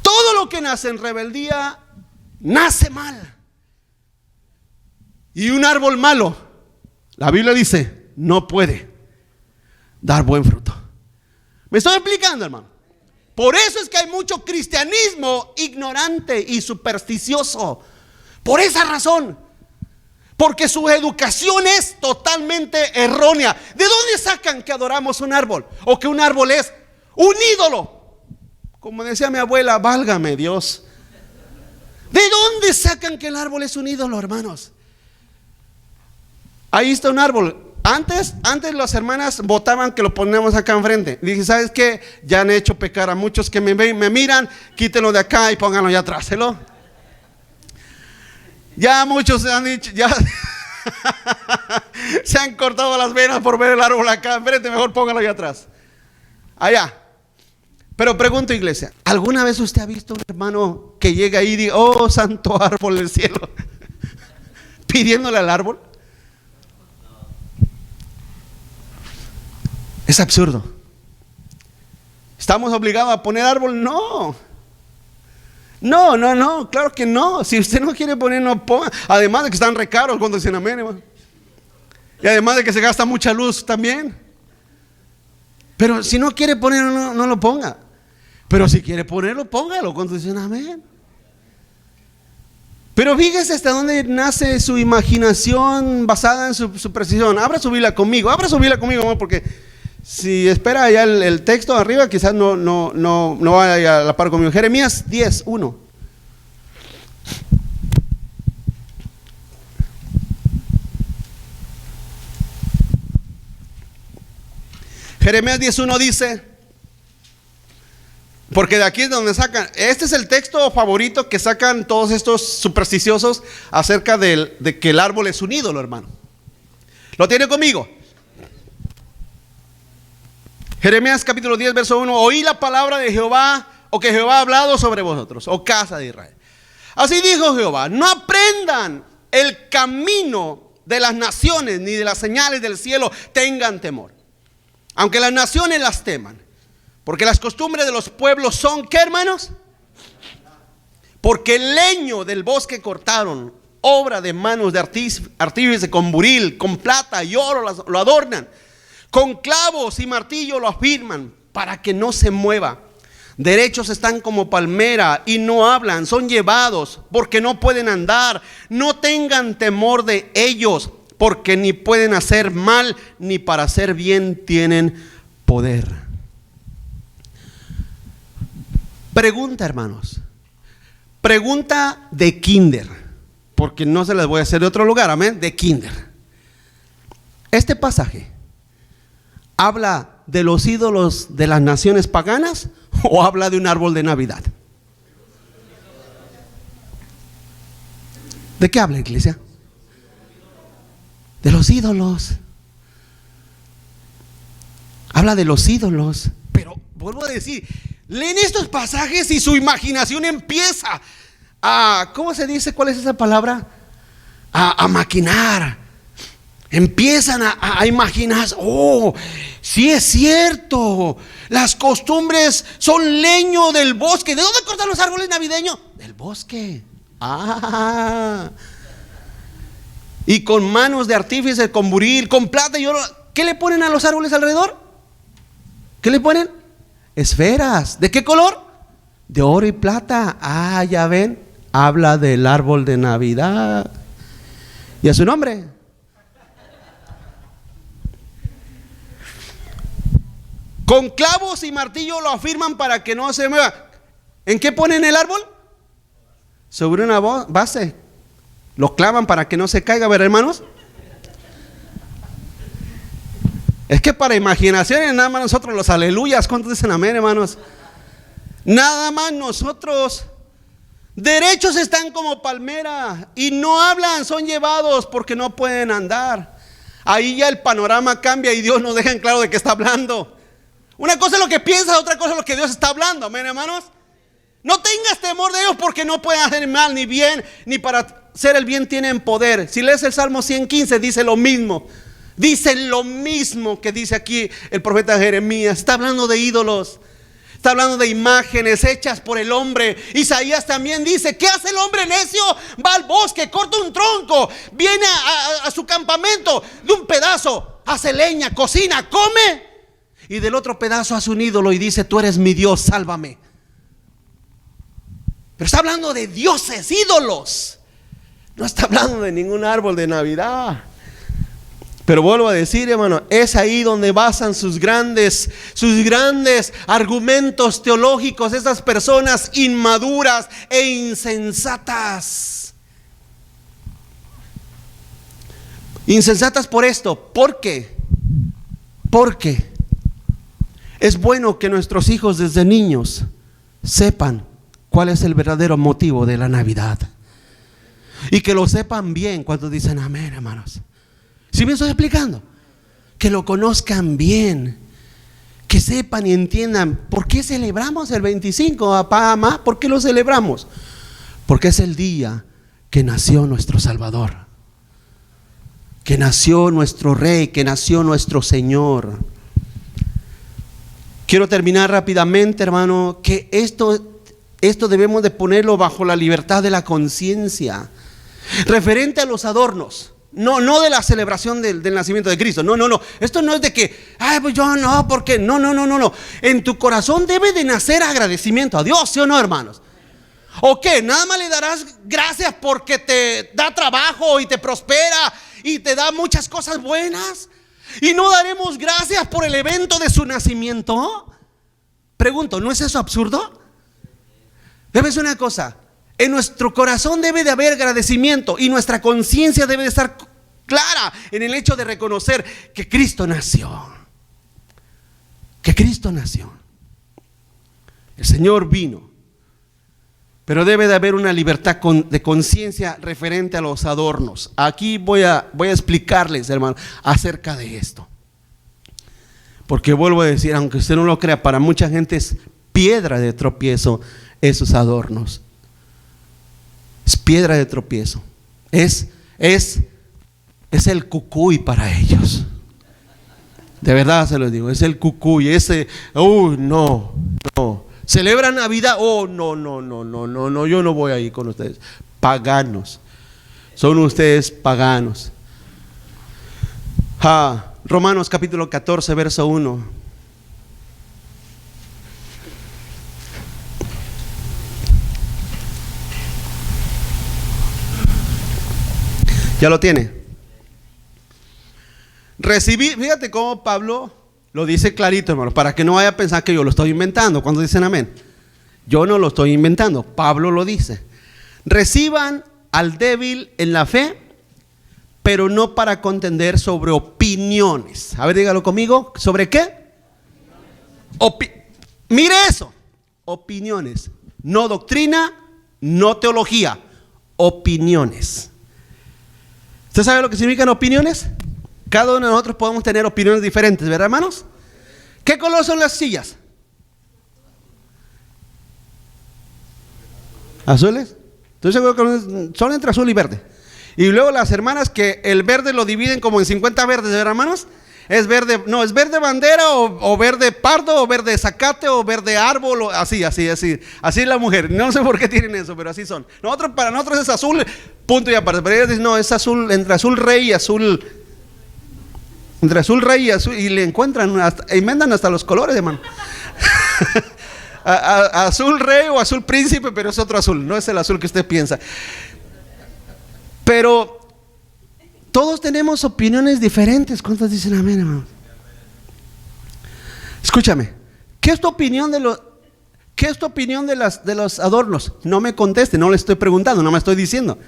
Todo lo que nace en rebeldía nace mal. Y un árbol malo, la Biblia dice, no puede dar buen fruto. ¿Me estoy explicando, hermano? Por eso es que hay mucho cristianismo ignorante y supersticioso. Por esa razón. Porque su educación es totalmente errónea. ¿De dónde sacan que adoramos un árbol? O que un árbol es un ídolo. Como decía mi abuela, válgame Dios. ¿De dónde sacan que el árbol es un ídolo, hermanos? Ahí está un árbol. Antes las hermanas votaban que lo ponemos acá enfrente. Dije, ¿sabes qué? Ya han hecho pecar a muchos que me ven, me miran, quítenlo de acá y pónganlo allá atrás. Ya muchos se han dicho, ya se han cortado las venas por ver el árbol acá enfrente, mejor póngalo allá atrás. Allá. Pero pregunto, iglesia, ¿alguna vez usted ha visto un hermano que llega ahí y dice, oh santo árbol del cielo, pidiéndole al árbol? Es absurdo. ¿Estamos obligados a poner árbol? No, claro que no. Si usted no quiere poner, no ponga. Además de que están re caros cuando dicen amén, hermano. Y además de que se gasta mucha luz también. Pero si no quiere poner, no lo ponga. Pero si quiere ponerlo, póngalo cuando dicen amén. Pero fíjese hasta dónde nace su imaginación basada en su precisión. Abra su Biblia conmigo, amor, porque si espera ya el texto arriba, quizás no vaya a la par conmigo. Jeremías 10:1. Jeremías 10:1 dice: Porque de aquí es donde sacan, este es el texto favorito que sacan todos estos supersticiosos acerca de que el árbol es un ídolo, hermano. ¿Lo tiene conmigo? Jeremías capítulo 10, verso 1. Oí la palabra de Jehová, o que Jehová ha hablado sobre vosotros, oh casa de Israel. Así dijo Jehová: no aprendan el camino de las naciones, ni de las señales del cielo tengan temor, aunque las naciones las teman. Porque las costumbres de los pueblos son, ¿qué, hermanos? Porque el leño del bosque cortaron, obra de manos de artífice, con buril, con plata y oro lo adornan, con clavos y martillo lo afirman, para que no se mueva. Derechos están como palmera y no hablan, son llevados porque no pueden andar. No tengan temor de ellos, porque ni pueden hacer mal, ni para hacer bien tienen poder. Pregunta, hermanos, pregunta de kinder, porque no se las voy a hacer de otro lugar, amén, de kinder. Este pasaje habla de los ídolos de las naciones paganas, o habla de un árbol de Navidad. ¿De qué habla, iglesia? De los ídolos. Habla de los ídolos. Pero vuelvo a decir, leen estos pasajes y su imaginación empieza a, ¿cómo se dice? ¿Cuál es esa palabra? A maquinar. Empiezan a imaginar, oh, sí es cierto, las costumbres son leño del bosque. ¿De dónde cortan los árboles navideños? Del bosque. Y con manos de artífice, con buril, con plata y oro. ¿Qué le ponen a los árboles alrededor? ¿Qué le ponen? Esferas. ¿De qué color? De oro y plata. Ya ven, habla del árbol de Navidad. ¿Y a su nombre? Con clavos y martillo lo afirman para que no se mueva. ¿En qué ponen el árbol? Sobre una base. Lo clavan para que no se caiga, ¿ver, hermanos? Es que para imaginaciones nada más nosotros los aleluyas. ¿Cuántos dicen amén, hermanos? Nada más nosotros. Derechos están como palmera y no hablan, son llevados porque no pueden andar. Ahí ya el panorama cambia y Dios nos deja en claro de qué está hablando. Una cosa es lo que piensas, otra cosa es lo que Dios está hablando, amén, hermanos. No tengas temor de ellos, porque no pueden hacer mal ni bien, ni para hacer el bien tienen poder. Si lees el Salmo 115, dice lo mismo. Dice lo mismo que dice aquí el profeta Jeremías. Está hablando de ídolos, está hablando de imágenes hechas por el hombre. Isaías también dice: ¿qué hace el hombre necio? Va al bosque, corta un tronco, viene a su campamento, de un pedazo hace leña, cocina, come, y del otro pedazo hace un ídolo y dice: tú eres mi Dios, sálvame. Pero está hablando de dioses, ídolos. No está hablando de ningún árbol de Navidad. Pero vuelvo a decir, hermano, es ahí donde basan sus grandes argumentos teológicos estas personas inmaduras e insensatas. Insensatas por esto. ¿Por qué? Porque es bueno que nuestros hijos desde niños sepan cuál es el verdadero motivo de la Navidad, y que lo sepan bien cuando dicen amén, hermanos. ¿Sí me estoy explicando? Que lo conozcan bien, que sepan y entiendan por qué celebramos el 25, papá, mamá. ¿Por qué lo celebramos? Porque es el día que nació nuestro Salvador, que nació nuestro Rey, que nació nuestro Señor. Quiero terminar rápidamente, hermano, que esto debemos de ponerlo bajo la libertad de la conciencia. Referente a los adornos, no de la celebración del nacimiento de Cristo. No. Esto no es de que, pues yo no, porque no. En tu corazón debe de nacer agradecimiento a Dios, ¿sí o no, hermanos? ¿O qué? Nada más le darás gracias porque te da trabajo y te prospera y te da muchas cosas buenas, y no daremos gracias por el evento de su nacimiento. Pregunto, ¿no es eso absurdo? Debes una cosa, en nuestro corazón debe de haber agradecimiento, y nuestra conciencia debe de estar clara en el hecho de reconocer que Cristo nació. Que Cristo nació. El Señor vino. Pero debe de haber una libertad de conciencia referente a los adornos. Aquí voy a explicarles, hermano, acerca de esto. Porque vuelvo a decir, aunque usted no lo crea, para mucha gente es piedra de tropiezo esos adornos. Es piedra de tropiezo. Es el cucuy para ellos. De verdad se los digo, es el cucuy. No. ¿Celebran Navidad? No, yo no voy ahí con ustedes. Paganos. Son ustedes paganos. Romanos capítulo 14, verso 1. ¿Ya lo tiene? Fíjate cómo Pablo lo dice clarito, hermano, para que no vaya a pensar que yo lo estoy inventando. Cuando dicen amén, yo no lo estoy inventando, Pablo lo dice. Reciban al débil en la fe, pero no para contender sobre opiniones. A ver, dígalo conmigo. ¿Sobre qué? Mire eso. Opiniones. No doctrina, no teología. Opiniones. ¿Usted sabe lo que significan opiniones? Cada uno de nosotros podemos tener opiniones diferentes, ¿verdad, hermanos? ¿Qué color son las sillas? ¿Azules? Estoy seguro que son entre azul y verde. Y luego las hermanas que el verde lo dividen como en 50 verdes, ¿verdad, hermanos? Es verde, no, es verde bandera o verde pardo o verde zacate o verde árbol, así es la mujer. No sé por qué tienen eso, pero así son. Para nosotros es azul, punto y aparte. Pero ellos dicen, no, es azul, entre azul rey y azul. Entre azul rey y azul, y le encuentran, inventan hasta los colores, hermano. Azul rey o azul príncipe, pero es otro azul, no es el azul que usted piensa. Pero todos tenemos opiniones diferentes. ¿Cuántos dicen amén, hermano? Escúchame, ¿qué es tu opinión de los adornos? No me conteste, no le estoy preguntando, no me estoy diciendo.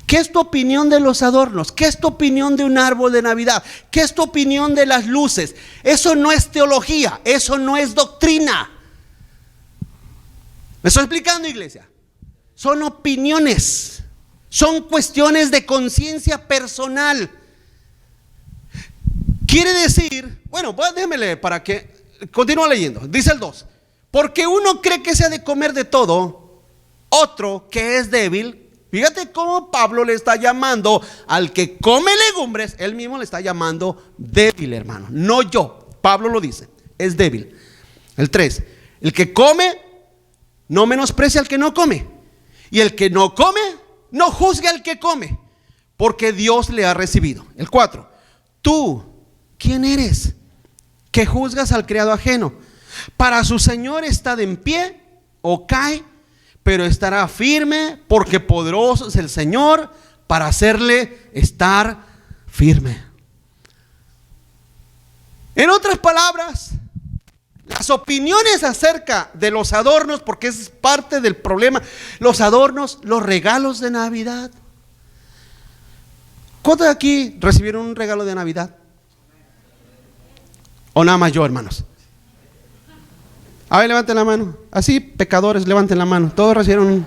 ¿Qué es tu opinión de los adornos? ¿Qué es tu opinión de un árbol de Navidad? ¿Qué es tu opinión de las luces? Eso no es teología, eso no es doctrina. ¿Me estoy explicando, iglesia? Son opiniones, son cuestiones de conciencia personal. Quiere decir, bueno, déjeme leer para que continúe leyendo. Dice el 2: porque uno cree que se ha de comer de todo, otro que es débil. Fíjate cómo Pablo le está llamando al que come legumbres, él mismo le está llamando débil, hermano. No yo, Pablo lo dice, es débil. El 3: el que come no menosprecia al que no come, y el que no come no juzgue al que come, porque Dios le ha recibido. El 4: tú, ¿quién eres que juzgas al criado ajeno? Para su Señor está de en pie o cae, pero estará firme, porque poderoso es el Señor para hacerle estar firme. En otras palabras, las opiniones acerca de los adornos, porque es parte del problema, los adornos, los regalos de Navidad. ¿Cuántos de aquí recibieron un regalo de Navidad? ¿O nada más yo, hermanos? A ver, levanten la mano. Así, pecadores, levanten la mano. Todos recibieron.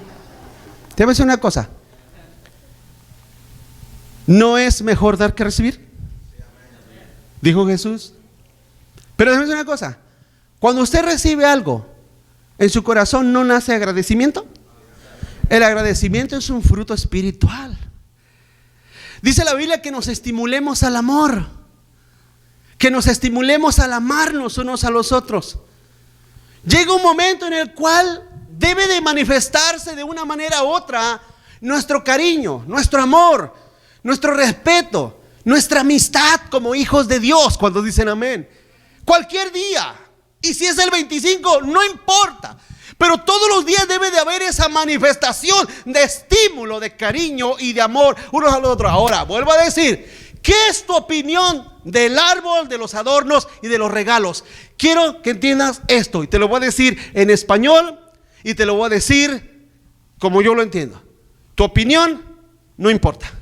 Te voy a decir una cosa. ¿No es mejor dar que recibir? Dijo Jesús. Pero déjame decir una cosa. Cuando usted recibe algo, ¿en su corazón no nace agradecimiento? El agradecimiento es un fruto espiritual. Dice la Biblia que nos estimulemos al amor, que nos estimulemos al amarnos unos a los otros. Llega un momento en el cual debe de manifestarse de una manera u otra nuestro cariño, nuestro amor, nuestro respeto, nuestra amistad como hijos de Dios, cuando dicen amén. Cualquier día, y si es el 25, no importa, pero todos los días debe de haber esa manifestación de estímulo, de cariño y de amor unos a los otros. Ahora, vuelvo a decir, ¿qué es tu opinión del árbol, de los adornos y de los regalos? Quiero que entiendas esto, y te lo voy a decir en español y te lo voy a decir como yo lo entiendo. Tu opinión no importa.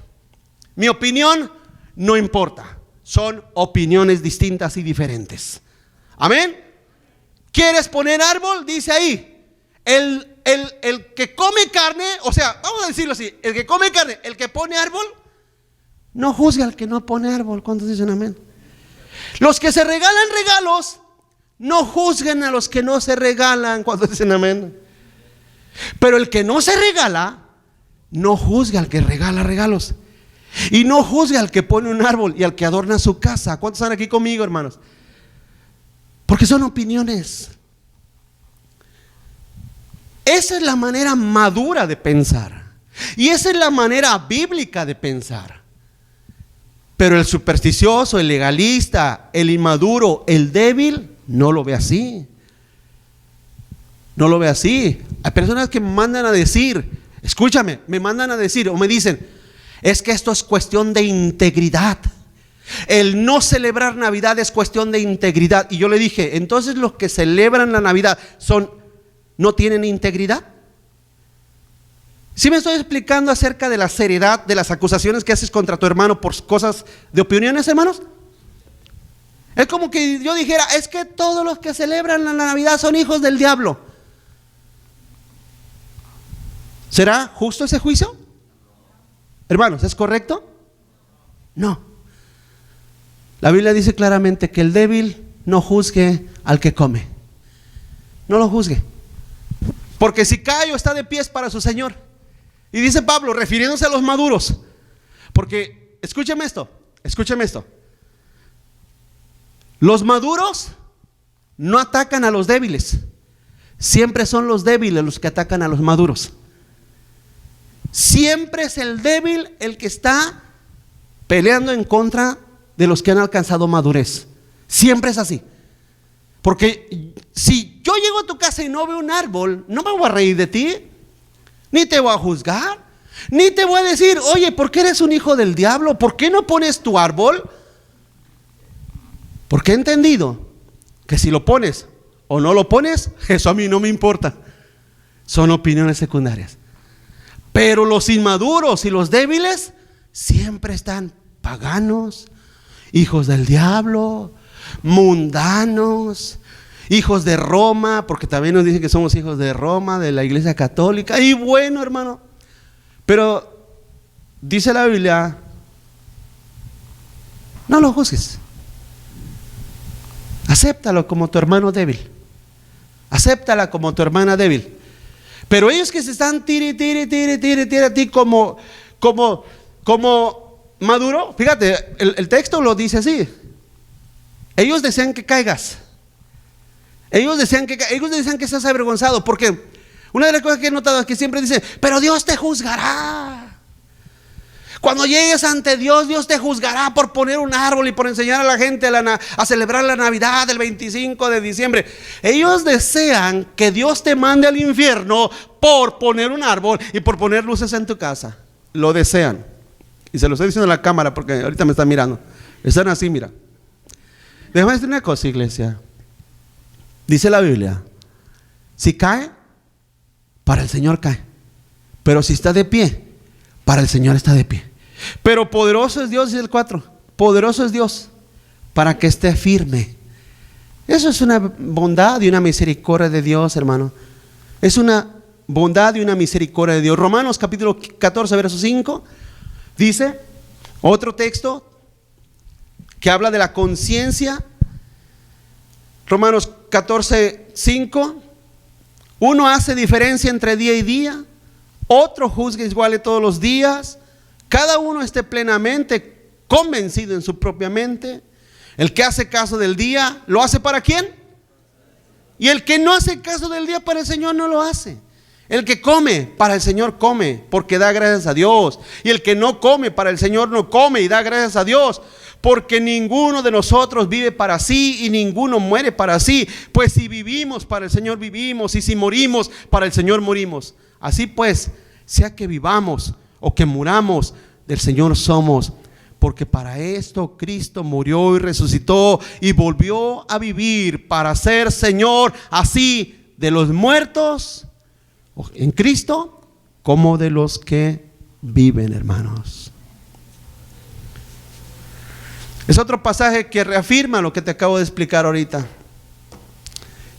Mi opinión no importa. Son opiniones distintas y diferentes. Amén. ¿Quieres poner árbol? Dice ahí, el que come carne, o sea, vamos a decirlo así, el que come carne, el que pone árbol, no juzgue al que no pone árbol. ¿Cuántos dicen amén? Los que se regalan regalos, no juzguen a los que no se regalan. ¿Cuántos dicen amén? Pero el que no se regala, no juzgue al que regala regalos. Y no juzgue al que pone un árbol y al que adorna su casa. ¿Cuántos están aquí conmigo, hermanos? Porque son opiniones. Esa es la manera madura de pensar. Y esa es la manera bíblica de pensar. Pero el supersticioso, el legalista, el inmaduro, el débil, no lo ve así. No lo ve así. Hay personas que me mandan a decir, escúchame, me mandan a decir o me dicen, es que esto es cuestión de integridad. El no celebrar Navidad es cuestión de integridad. Y yo le dije, entonces los que celebran la Navidad ¿no tienen integridad? ¿Sí me estoy explicando acerca de la seriedad de las acusaciones que haces contra tu hermano por cosas de opiniones, hermanos? Es como que yo dijera, es que todos los que celebran la Navidad son hijos del diablo. ¿Será justo ese juicio? Hermanos, ¿es correcto? No. La Biblia dice claramente que el débil no juzgue al que come. No lo juzgue. Porque si cae o está de pies para su Señor. Y dice Pablo, refiriéndose a los maduros. Porque, escúcheme esto. Los maduros no atacan a los débiles. Siempre son los débiles los que atacan a los maduros. Siempre es el débil el que está peleando en contra de los que han alcanzado madurez. Siempre es así. Porque si yo llego a tu casa y no veo un árbol, no me voy a reír de ti, ni te voy a juzgar, ni te voy a decir, oye, ¿por qué eres un hijo del diablo? ¿Por qué no pones tu árbol? Porque he entendido que si lo pones o no lo pones, eso a mí no me importa. Son opiniones secundarias. Pero los inmaduros y los débiles siempre están paganos, hijos del diablo, mundanos, hijos de Roma, porque también nos dicen que somos hijos de Roma, de la Iglesia Católica. Y bueno, hermano, pero dice la Biblia, no lo juzgues. Acéptalo como tu hermano débil. Acéptala como tu hermana débil. Pero ellos que se están tire a ti como maduro, fíjate, el texto lo dice así. Ellos desean que caigas. Ellos desean que seas avergonzado. Porque una de las cosas que he notado es que siempre dice, pero Dios te juzgará. Cuando llegues ante Dios, Dios te juzgará por poner un árbol y por enseñar a la gente a celebrar la Navidad del 25 de diciembre. Ellos desean que Dios te mande al infierno por poner un árbol y por poner luces en tu casa. Lo desean. Y se lo estoy diciendo a la cámara porque ahorita me están mirando. Están así, mira. Déjame decir una cosa, iglesia. Dice la Biblia, si cae, para el Señor cae. Pero si está de pie, para el Señor está de pie. Pero poderoso es Dios, dice el 4. Poderoso es Dios para que esté firme. Eso es una bondad y una misericordia de Dios, hermano. Es una bondad y una misericordia de Dios. Romanos capítulo 14, verso 5 dice, otro texto que habla de la conciencia. Romanos 14, 5. Uno hace diferencia entre día y día, otro juzga igual todos los días. Cada uno esté plenamente convencido en su propia mente. El que hace caso del día, ¿lo hace para quién? Y el que no hace caso del día para el Señor no lo hace. El que come para el Señor come, porque da gracias a Dios. Y el que no come para el Señor no come y da gracias a Dios, porque ninguno de nosotros vive para sí y ninguno muere para sí. Pues si vivimos, para el Señor vivimos, y si morimos, para el Señor morimos. Así pues, sea que vivamos o que muramos, del Señor somos, porque para esto Cristo murió y resucitó y volvió a vivir para ser Señor, así de los muertos en Cristo como de los que viven, hermanos. Es otro pasaje que reafirma lo que te acabo de explicar ahorita.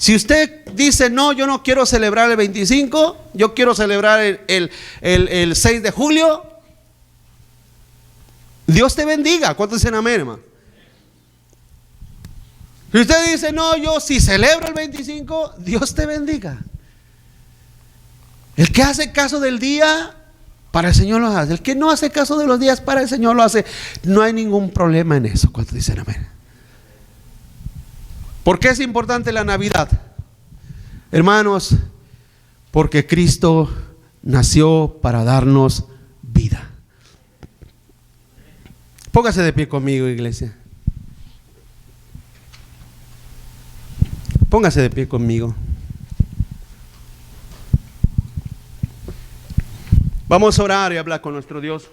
Si usted dice, no, yo no quiero celebrar el 25, yo quiero celebrar el 6 de julio, Dios te bendiga. ¿Cuántos dicen amén, hermano? Si usted dice, no, yo si celebro el 25, Dios te bendiga. El que hace caso del día, para el Señor lo hace. El que no hace caso de los días, para el Señor lo hace. No hay ningún problema en eso. ¿Cuántos dicen amén? ¿Por qué es importante la Navidad? Hermanos, porque Cristo nació para darnos vida. Póngase de pie conmigo, iglesia. Póngase de pie conmigo. Vamos a orar y hablar con nuestro Dios.